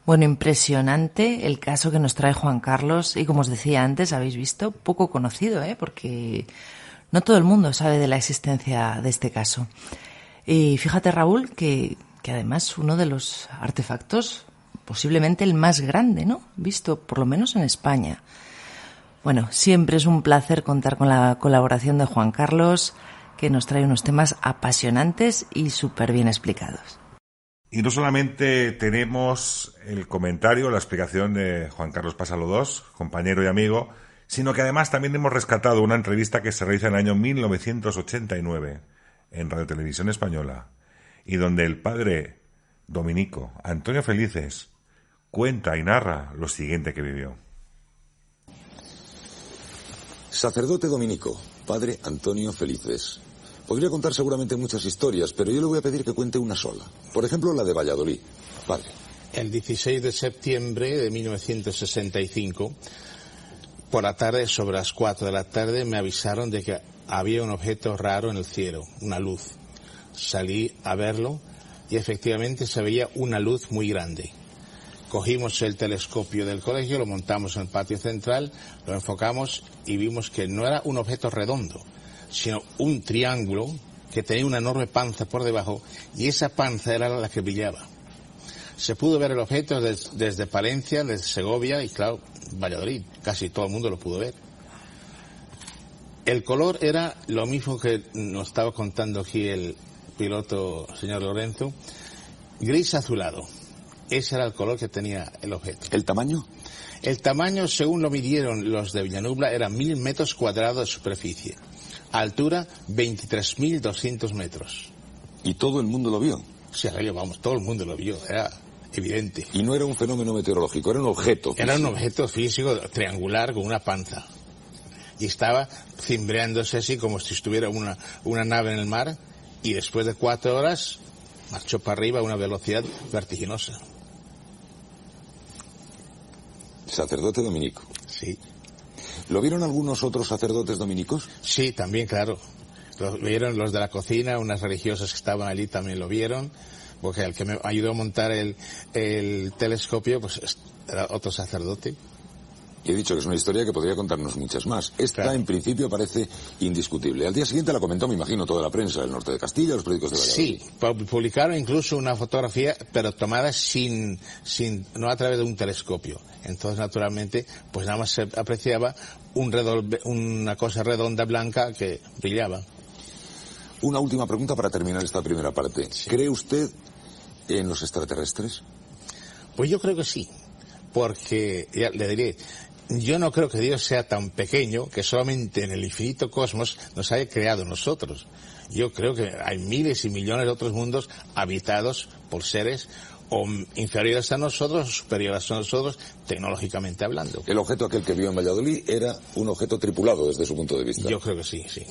Bueno, impresionante el caso que nos trae Juan Carlos y, como os decía antes, habéis visto, poco conocido, porque no todo el mundo sabe de la existencia de este caso. Y fíjate, Raúl, que además uno de los artefactos, posiblemente el más grande, ¿no?, visto por lo menos en España. Bueno, siempre es un placer contar con la colaboración de Juan Carlos, que nos trae unos temas apasionantes y súper bien explicados. Y no solamente tenemos el comentario, la explicación de Juan Carlos Pásalo II, compañero y amigo, sino que además también hemos rescatado una entrevista que se realiza en el año 1989 en Radio Televisión Española, y donde el padre dominico Antonio Felices cuenta y narra lo siguiente que vivió. Sacerdote dominico, padre Antonio Felices. Podría contar seguramente muchas historias, pero yo le voy a pedir que cuente una sola. Por ejemplo, la de Valladolid. Padre. El 16 de septiembre de 1965, por la tarde, sobre las 4 de la tarde, me avisaron de que había un objeto raro en el cielo, una luz. Salí a verlo y efectivamente se veía una luz muy grande. Cogimos el telescopio del colegio, lo montamos en el patio central, lo enfocamos y vimos que no era un objeto redondo, sino un triángulo que tenía una enorme panza por debajo, y esa panza era la que brillaba. Se pudo ver el objeto desde Palencia, desde Segovia y, claro, Valladolid. Casi todo el mundo lo pudo ver. El color era lo mismo que nos estaba contando aquí el piloto, señor Lorenzo, gris azulado. Ese era el color que tenía el objeto. ¿El tamaño? El tamaño, según lo midieron los de Villanubla, era 1.000 metros cuadrados de superficie. Altura, 23.200 metros. ¿Y todo el mundo lo vio? Sí, vamos, todo el mundo lo vio, era evidente. Y no era un fenómeno meteorológico, era un objeto físico. Era un objeto físico triangular con una panza. Y estaba cimbreándose así como si estuviera una nave en el mar, y después de 4 horas marchó para arriba a una velocidad vertiginosa. Sacerdote dominico. Sí. ¿Lo vieron algunos otros sacerdotes dominicos? Sí, también, claro. Lo vieron los de la cocina, unas religiosas que estaban allí también lo vieron, porque el que me ayudó a montar el telescopio, pues era otro sacerdote. Y he dicho que es una historia que podría contarnos muchas más. Esta, Claro. en principio, parece indiscutible. Al día siguiente la comentó, me imagino, toda la prensa del norte de Castilla, los periódicos de Valladolid. Sí, publicaron incluso una fotografía, pero tomada no a través de un telescopio. Entonces, naturalmente, pues nada más se apreciaba una cosa redonda blanca que brillaba. Una última pregunta para terminar esta primera parte. Sí. ¿Cree usted en los extraterrestres? Pues yo creo que sí, porque, ya le diré, yo no creo que Dios sea tan pequeño que solamente en el infinito cosmos nos haya creado nosotros. Yo creo que hay miles y millones de otros mundos habitados por seres o inferiores a nosotros o superiores a nosotros, tecnológicamente hablando. El objeto aquel que vio en Valladolid era un objeto tripulado desde su punto de vista. Yo creo que sí, sí.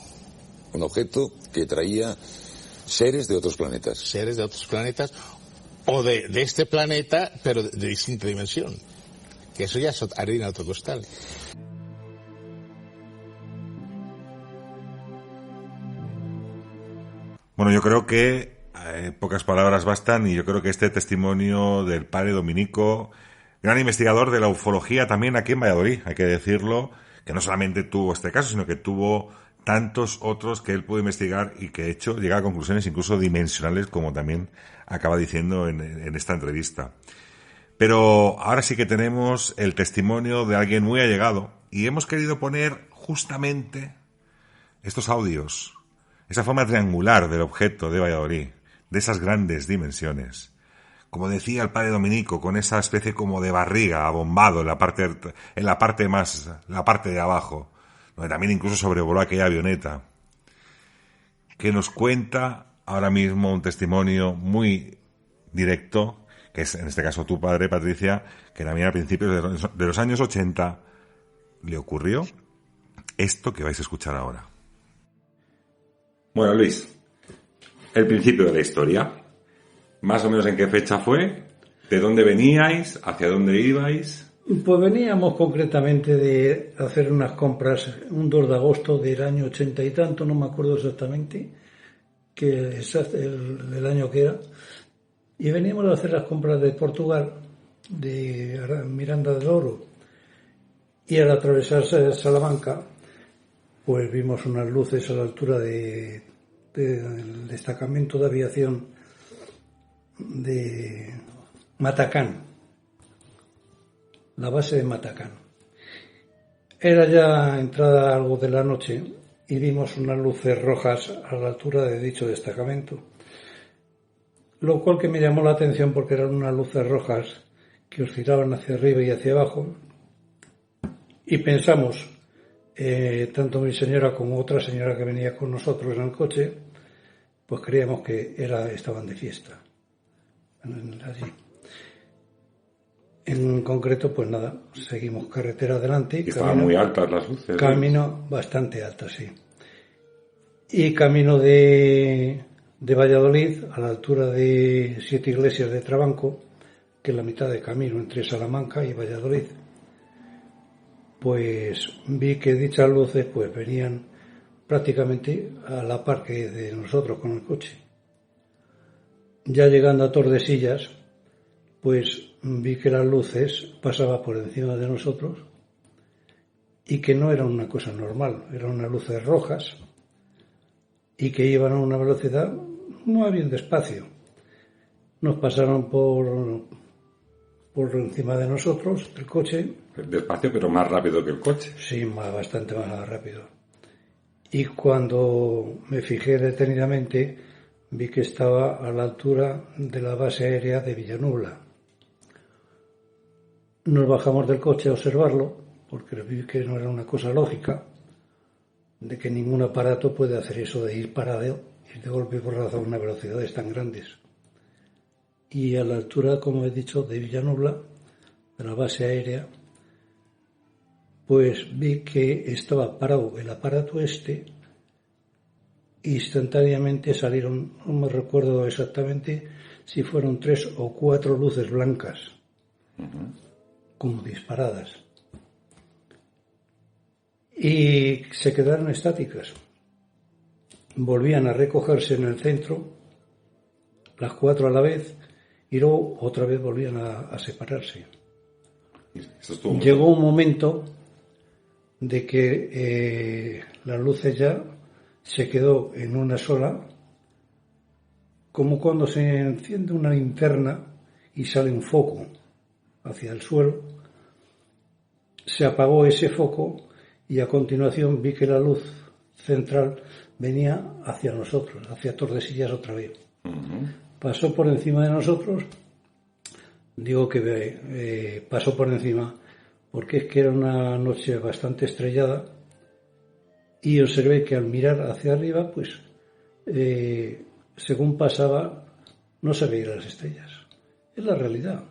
Un objeto que traía seres de otros planetas. Seres de otros planetas o de este planeta, pero de distinta dimensión. Que eso ya es harina de otro costal. Bueno, yo creo que pocas palabras bastan y yo creo que este testimonio del padre Dominico, gran investigador de la ufología también aquí en Valladolid, hay que decirlo, que no solamente tuvo este caso, sino que tuvo tantos otros que él pudo investigar y que de hecho llega a conclusiones incluso dimensionales, como también acaba diciendo en esta entrevista. Pero ahora sí que tenemos el testimonio de alguien muy allegado y hemos querido poner justamente estos audios, esa forma triangular del objeto de Valladolid, de esas grandes dimensiones. Como decía el padre Dominico, con esa especie como de barriga abombado en la parte de abajo, donde también incluso sobrevoló aquella avioneta, que nos cuenta ahora mismo un testimonio muy directo, que es en este caso tu padre, Patricia, que también a principios de los años 80 le ocurrió esto que vais a escuchar ahora. Bueno, Luis, el principio de la historia, más o menos en qué fecha fue, de dónde veníais, hacia dónde ibais. Pues veníamos concretamente de hacer unas compras un 2 de agosto del año 80 y tanto, no me acuerdo exactamente el año que era, y veníamos a hacer las compras de Portugal, de Miranda del Oro, y al atravesar Salamanca, pues vimos unas luces a la altura del destacamento de aviación de Matacán, la base de Matacán. Era ya entrada algo de la noche y vimos unas luces rojas a la altura de dicho destacamento, lo cual que me llamó la atención porque eran unas luces rojas que oscilaban hacia arriba y hacia abajo, y pensamos, tanto mi señora como otra señora que venía con nosotros en el coche, pues creíamos que estaban de fiesta allí. En concreto, pues nada, seguimos carretera adelante. Estaban muy altas las luces. Camino bastante alto, sí. Y camino de Valladolid, a la altura de 7 Iglesias de Trabanco, que es la mitad de camino entre Salamanca y Valladolid, pues vi que dichas luces pues venían prácticamente a la par que de nosotros con el coche. Ya llegando a Tordesillas, pues vi que las luces pasaban por encima de nosotros y que no era una cosa normal, eran unas luces rojas y que iban a una velocidad muy bien despacio. Nos pasaron por encima de nosotros, del coche. Despacio, pero más rápido que el coche. Sí, bastante más rápido. Y cuando me fijé detenidamente, vi que estaba a la altura de la base aérea de Villanubla. Nos bajamos del coche a observarlo, porque vi que no era una cosa lógica, de que ningún aparato puede hacer eso de ir parado y de golpe por razón unas velocidades tan grandes. Y a la altura, como he dicho, de Villanubla, de la base aérea, pues vi que estaba parado el aparato instantáneamente salieron, no me recuerdo exactamente si fueron 3 o 4 luces blancas, como disparadas, y se quedaron estáticas. Volvían a recogerse en el centro, las 4 a la vez, y luego otra vez volvían a separarse. Llegó un momento de que las luces ya se quedó en una sola, como cuando se enciende una linterna y sale un foco hacia el suelo. Se apagó ese foco y a continuación vi que la luz central venía hacia nosotros, hacia Tordesillas otra vez. Pasó por encima de nosotros. Digo que pasó por encima porque es que era una noche bastante estrellada y observé que al mirar hacia arriba, pues según pasaba no se veían las estrellas. Es la realidad.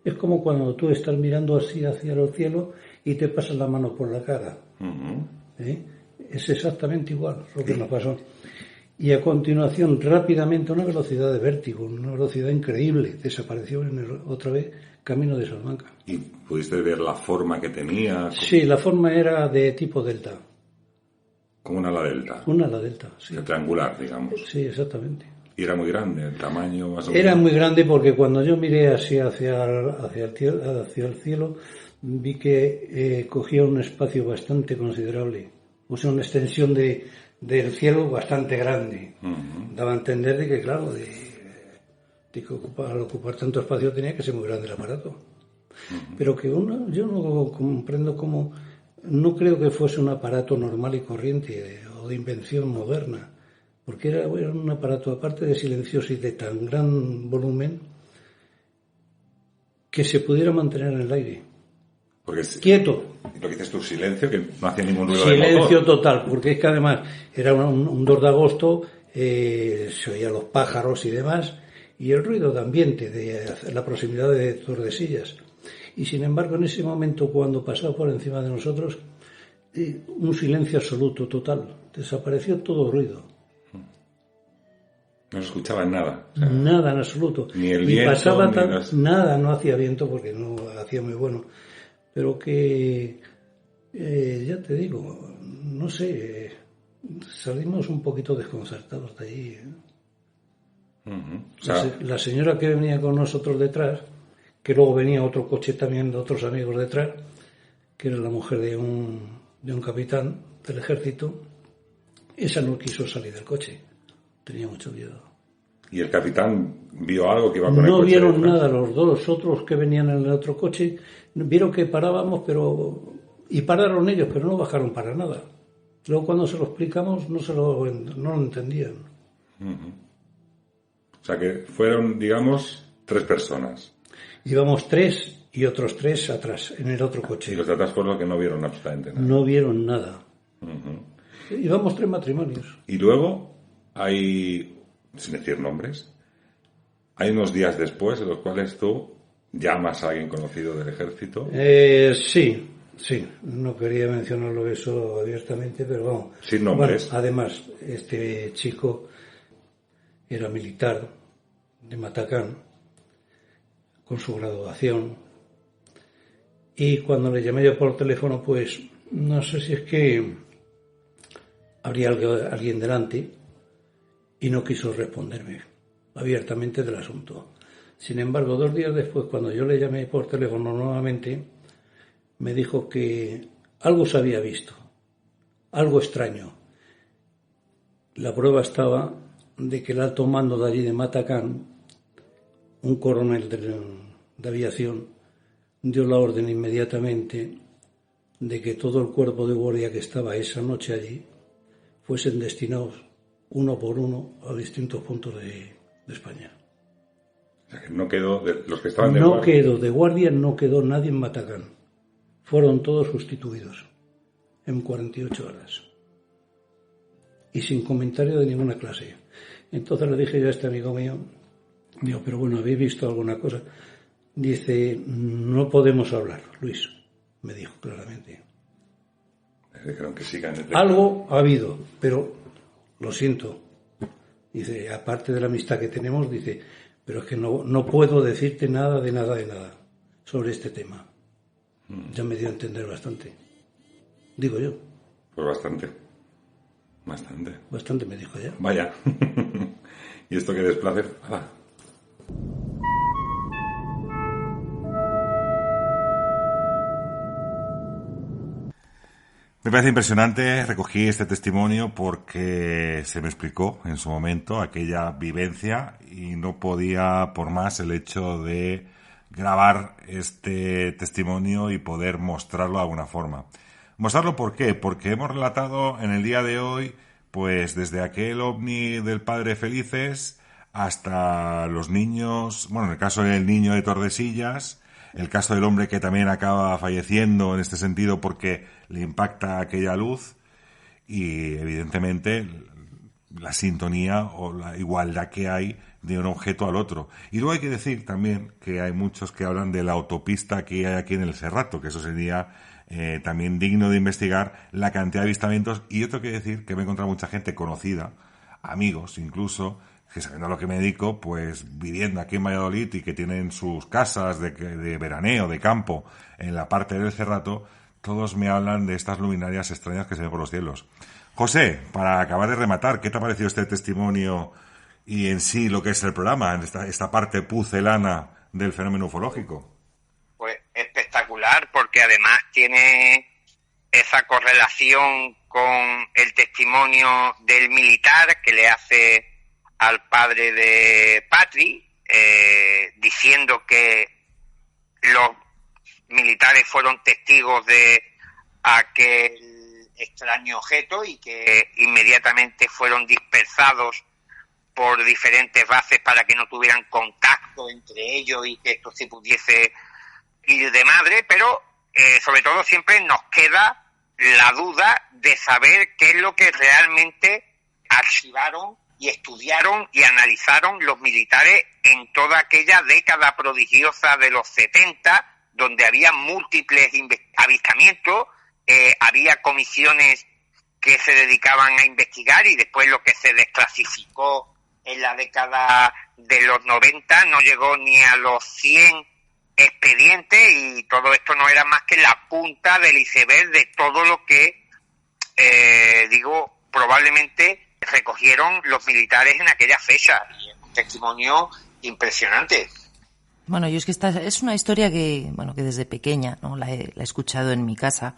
Es como cuando tú estás mirando así hacia el cielo y te pasas la mano por la cara. Es exactamente igual lo que nos pasó. Y a continuación, rápidamente, una velocidad de vértigo, una velocidad increíble, desapareció otra vez camino de Salamanca. ¿Y pudiste ver la forma que tenía? Sí, la forma era de tipo delta. ¿Como una ala delta? Una ala delta, sí. Triangular, digamos. Sí, exactamente. ¿Y era muy grande, el tamaño más o menos? Era muy grande porque cuando yo miré así hacia el cielo, vi que cogía un espacio bastante considerable. O sea, una extensión del cielo bastante grande. Daba a entender de que, claro, de que al ocupar tanto espacio tenía que ser muy grande el aparato. Pero que yo no comprendo cómo, no creo que fuese un aparato normal y corriente o de invención moderna, porque era un aparato, aparte de silencioso y de tan gran volumen, que se pudiera mantener en el aire. Porque quieto. Lo que dices tú, silencio, que no hacía ningún ruido Silencio de motor. Total, porque es que además era un 2 de agosto, se oían los pájaros y demás, y el ruido de ambiente, de la proximidad de Tordesillas. Y sin embargo, en ese momento, cuando pasaba por encima de nosotros, un silencio absoluto, total. Desapareció todo ruido. No se escuchaba nada. O sea, nada en absoluto. Ni el viento, pasaba ni nada, no hacía viento porque no hacía muy bueno. Pero que, ya te digo, no sé, salimos un poquito desconcertados de allí. O sea, la señora que venía con nosotros detrás, que luego venía otro coche también de otros amigos detrás, que era la mujer de un capitán del ejército, esa no quiso salir del coche, tenía mucho miedo. ¿Y el capitán vio algo que iba con el coche? No vieron nada, los dos otros que venían en el otro coche, vieron que parábamos, y pararon ellos, pero no bajaron para nada. Luego cuando se lo explicamos no lo entendían. O sea que fueron, digamos, 3 personas. Íbamos 3 y otros 3 atrás, en el otro coche. Y los de atrás fueron los que no vieron absolutamente nada. No vieron nada. Íbamos 3 matrimonios. Y luego hay, sin decir nombres, hay unos días después en los cuales tú llamas a alguien conocido del ejército. Sí. No quería mencionarlo eso abiertamente, pero vamos. Sin nombres. Bueno, además, este chico era militar de Matacán, con su graduación. Y cuando le llamé yo por teléfono, pues no sé si es que habría alguien delante y no quiso responderme abiertamente del asunto. Sin embargo, 2 días después, cuando yo le llamé por teléfono nuevamente, me dijo que algo se había visto, algo extraño. La prueba estaba de que el alto mando de allí de Matacán, un coronel de aviación, dio la orden inmediatamente de que todo el cuerpo de guardia que estaba esa noche allí fuesen destinados uno por uno a distintos puntos de España. O sea, que no quedó, de los que estaban de guardia, no quedó nadie en Matacán. Fueron todos sustituidos en 48 horas. Y sin comentario de ninguna clase. Entonces le dije yo a este amigo mío, digo, pero bueno, ¿habéis visto alguna cosa? Dice, no podemos hablar, Luis, me dijo claramente. Dijeron que sí, que algo ha habido, pero lo siento. Dice, aparte de la amistad que tenemos, dice, pero es que no puedo decirte nada sobre este tema. Ya me dio a entender bastante. Digo yo. Pues bastante. Bastante me dijo ya. Vaya. Y esto que desplace... Me parece impresionante, recogí este testimonio porque se me explicó en su momento aquella vivencia y no podía por más el hecho de grabar este testimonio y poder mostrarlo de alguna forma. ¿Mostrarlo por qué? Porque hemos relatado en el día de hoy, pues desde aquel ovni del padre Felices hasta los niños, bueno, en el caso del niño de Tordesillas, el caso del hombre que también acaba falleciendo en este sentido porque le impacta aquella luz y evidentemente la sintonía o la igualdad que hay de un objeto al otro. Y luego hay que decir también que hay muchos que hablan de la autopista que hay aquí en el Cerrato, que eso sería también digno de investigar la cantidad de avistamientos. Y yo tengo que decir que me he encontrado mucha gente conocida, amigos incluso, que sabiendo a lo que me dedico, pues viviendo aquí en Valladolid y que tienen sus casas de veraneo, de campo, en la parte del Cerrato, todos me hablan de estas luminarias extrañas que se ven por los cielos. José, para acabar de rematar, ¿qué te ha parecido este testimonio y en sí lo que es el programa, esta parte pucelana del fenómeno ufológico? Pues espectacular, porque además tiene esa correlación con el testimonio del militar que le hace al padre de Patri, diciendo que los militares fueron testigos de aquel extraño objeto y que inmediatamente fueron dispersados por diferentes bases para que no tuvieran contacto entre ellos y que esto se pudiese ir de madre, pero sobre todo siempre nos queda la duda de saber qué es lo que realmente archivaron y estudiaron y analizaron los militares en toda aquella década prodigiosa de los 70, donde había múltiples avistamientos, había comisiones que se dedicaban a investigar y después lo que se desclasificó en la década de los 90 no llegó ni a los 100 expedientes y todo esto no era más que la punta del iceberg de todo lo que, probablemente recogieron los militares en aquella fecha. Y es un testimonio impresionante. Bueno, yo es que esta es una historia que desde pequeña, ¿no? La he escuchado en mi casa,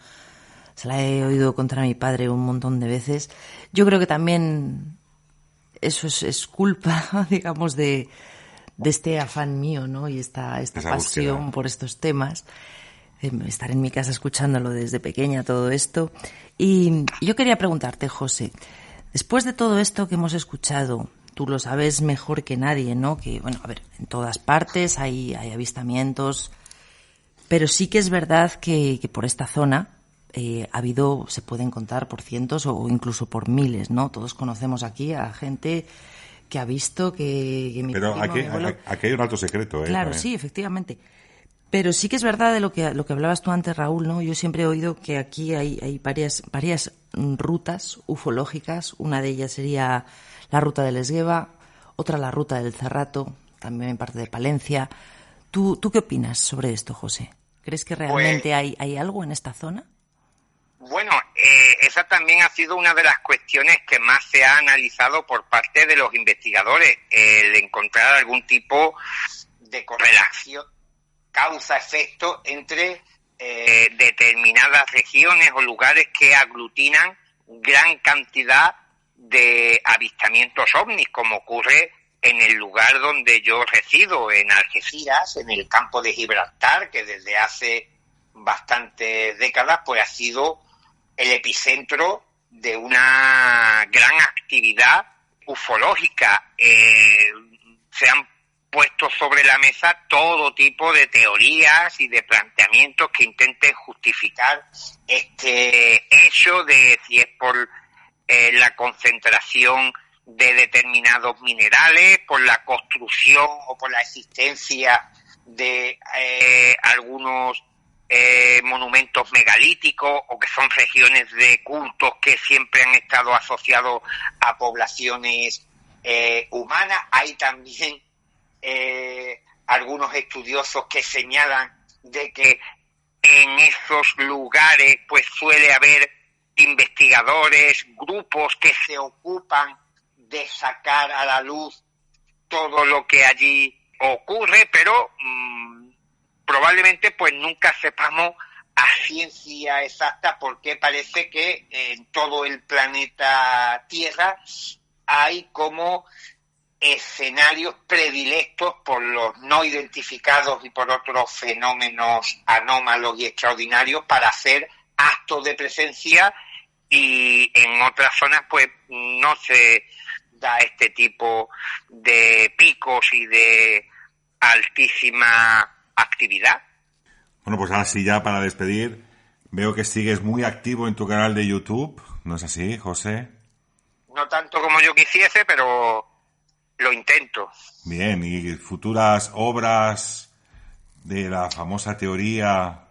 se la he oído contar a mi padre un montón de veces. Yo creo que también eso es culpa, digamos, de este afán mío, ¿no? Y esta pasión búsqueda por estos temas, estar en mi casa escuchándolo desde pequeña, todo esto. Y yo quería preguntarte, José, después de todo esto que hemos escuchado, tú lo sabes mejor que nadie, ¿no? Que, bueno, a ver, en todas partes hay avistamientos, pero sí que es verdad que por esta zona se pueden contar por cientos o incluso por miles, ¿no? Todos conocemos aquí a gente que ha visto que mi pero primo, aquí hay un alto secreto, Claro, también. Sí, efectivamente. Pero sí que es verdad de lo que hablabas tú antes, Raúl, ¿no? Yo siempre he oído que aquí hay varias rutas ufológicas. Una de ellas sería la ruta del Esgueva, otra la ruta del Cerrato, también en parte de Palencia. ¿Tú qué opinas sobre esto, José? ¿Crees que realmente hay algo en esta zona? Bueno, esa también ha sido una de las cuestiones que más se ha analizado por parte de los investigadores, el encontrar algún tipo de correlación, causa-efecto entre determinadas regiones o lugares que aglutinan gran cantidad de avistamientos ovnis, como ocurre en el lugar donde yo resido, en Algeciras, en el campo de Gibraltar, que desde hace bastantes décadas pues ha sido el epicentro de una gran actividad ufológica. Se han puesto sobre la mesa todo tipo de teorías y de planteamientos que intenten justificar este hecho de si es por la concentración de determinados minerales, por la construcción o por la existencia de algunos monumentos megalíticos, o que son regiones de cultos que siempre han estado asociados a poblaciones humanas. Hay también algunos estudiosos que señalan de que en esos lugares pues suele haber investigadores, grupos que se ocupan de sacar a la luz todo lo que allí ocurre, pero probablemente pues nunca sepamos a ciencia exacta por qué parece que en todo el planeta Tierra hay como escenarios predilectos por los no identificados y por otros fenómenos anómalos y extraordinarios para hacer actos de presencia, y en otras zonas pues no se da este tipo de picos y de altísima actividad. Bueno, pues ahora sí, ya para despedir, veo que sigues muy activo en tu canal de YouTube, ¿no es así, José? No tanto como yo quisiese, pero lo intento. Bien, ¿y futuras obras de la famosa teoría?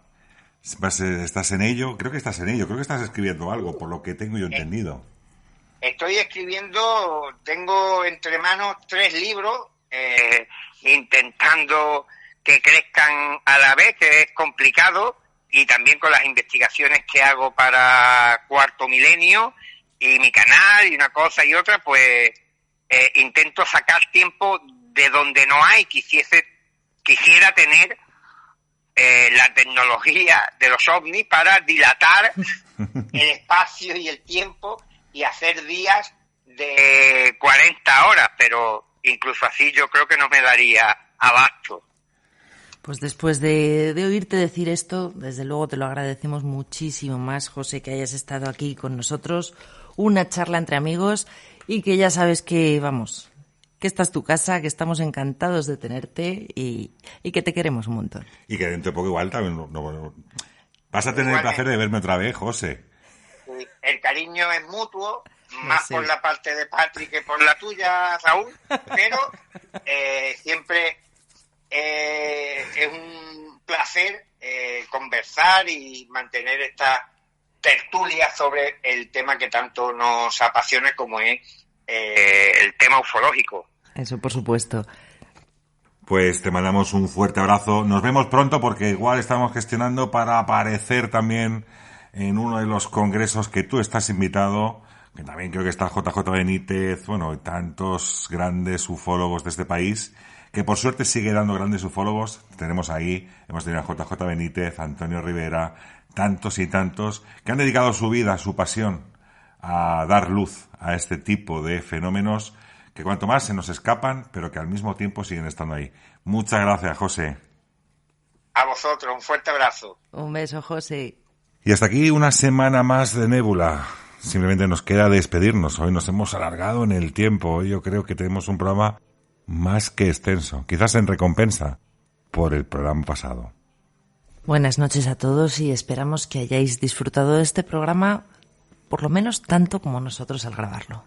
¿Estás en ello? Creo que estás en ello, creo que estás escribiendo algo, por lo que tengo yo entendido. Estoy escribiendo, tengo entre manos 3 libros, intentando que crezcan a la vez, que es complicado, y también con las investigaciones que hago para Cuarto Milenio y mi canal y una cosa y otra, pues intento sacar tiempo de donde no hay. Quisiera tener la tecnología de los ovnis para dilatar el espacio y el tiempo y hacer días de 40 horas, pero incluso así yo creo que no me daría abasto. Pues después de oírte decir esto, desde luego te lo agradecemos muchísimo más, José, que hayas estado aquí con nosotros, una charla entre amigos, y que ya sabes que, vamos, que esta es tu casa, que estamos encantados de tenerte y que te queremos un montón. Y que dentro de poco igual también vas a tener el placer de verme otra vez, José. El cariño es mutuo, más sí, por la parte de Patri que por la tuya, Raúl, pero siempre es un placer conversar y mantener esta tertulia sobre el tema que tanto nos apasiona, como es el tema ufológico. Eso, por supuesto. Pues te mandamos un fuerte abrazo. Nos vemos pronto, porque igual estamos gestionando para aparecer también en uno de los congresos que tú estás invitado, que también creo que está JJ Benítez, bueno, y tantos grandes ufólogos de este país, que por suerte sigue dando grandes ufólogos. Tenemos ahí, hemos tenido a JJ Benítez, Antonio Rivera, tantos y tantos que han dedicado su vida, su pasión, a dar luz a este tipo de fenómenos que cuanto más se nos escapan, pero que al mismo tiempo siguen estando ahí. Muchas gracias, José. A vosotros, un fuerte abrazo. Un beso, José. Y hasta aquí una semana más de Nébula. Simplemente nos queda despedirnos. Hoy nos hemos alargado en el tiempo. Hoy yo creo que tenemos un programa más que extenso, quizás en recompensa por el programa pasado. Buenas noches a todos y esperamos que hayáis disfrutado de este programa por lo menos tanto como nosotros al grabarlo.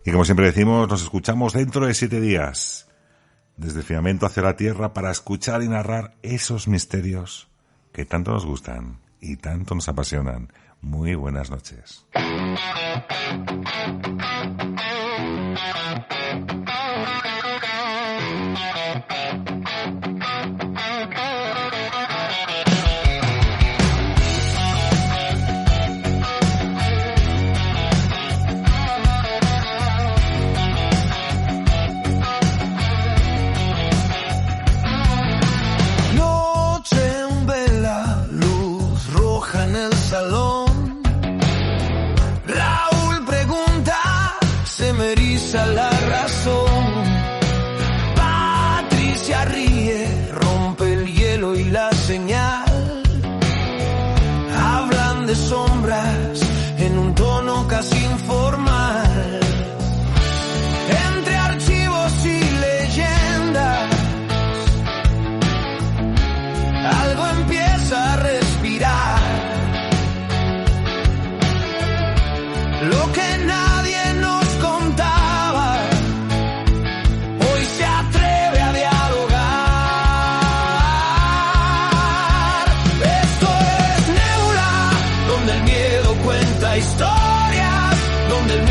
Y como siempre decimos, nos escuchamos dentro de 7 días, desde el firmamento hacia la Tierra, para escuchar y narrar esos misterios que tanto nos gustan y tanto nos apasionan. Muy buenas noches. La razón. Patricia ríe, rompe el hielo y la señal. Hablan de sombras en un tono casi informal. Entre archivos y leyendas, algo empieza a respirar. Lo que nadie nos contaba, historias donde el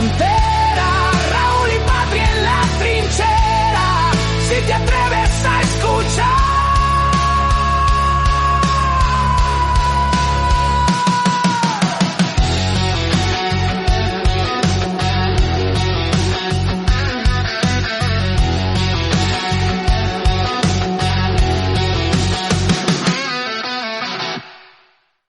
frontera.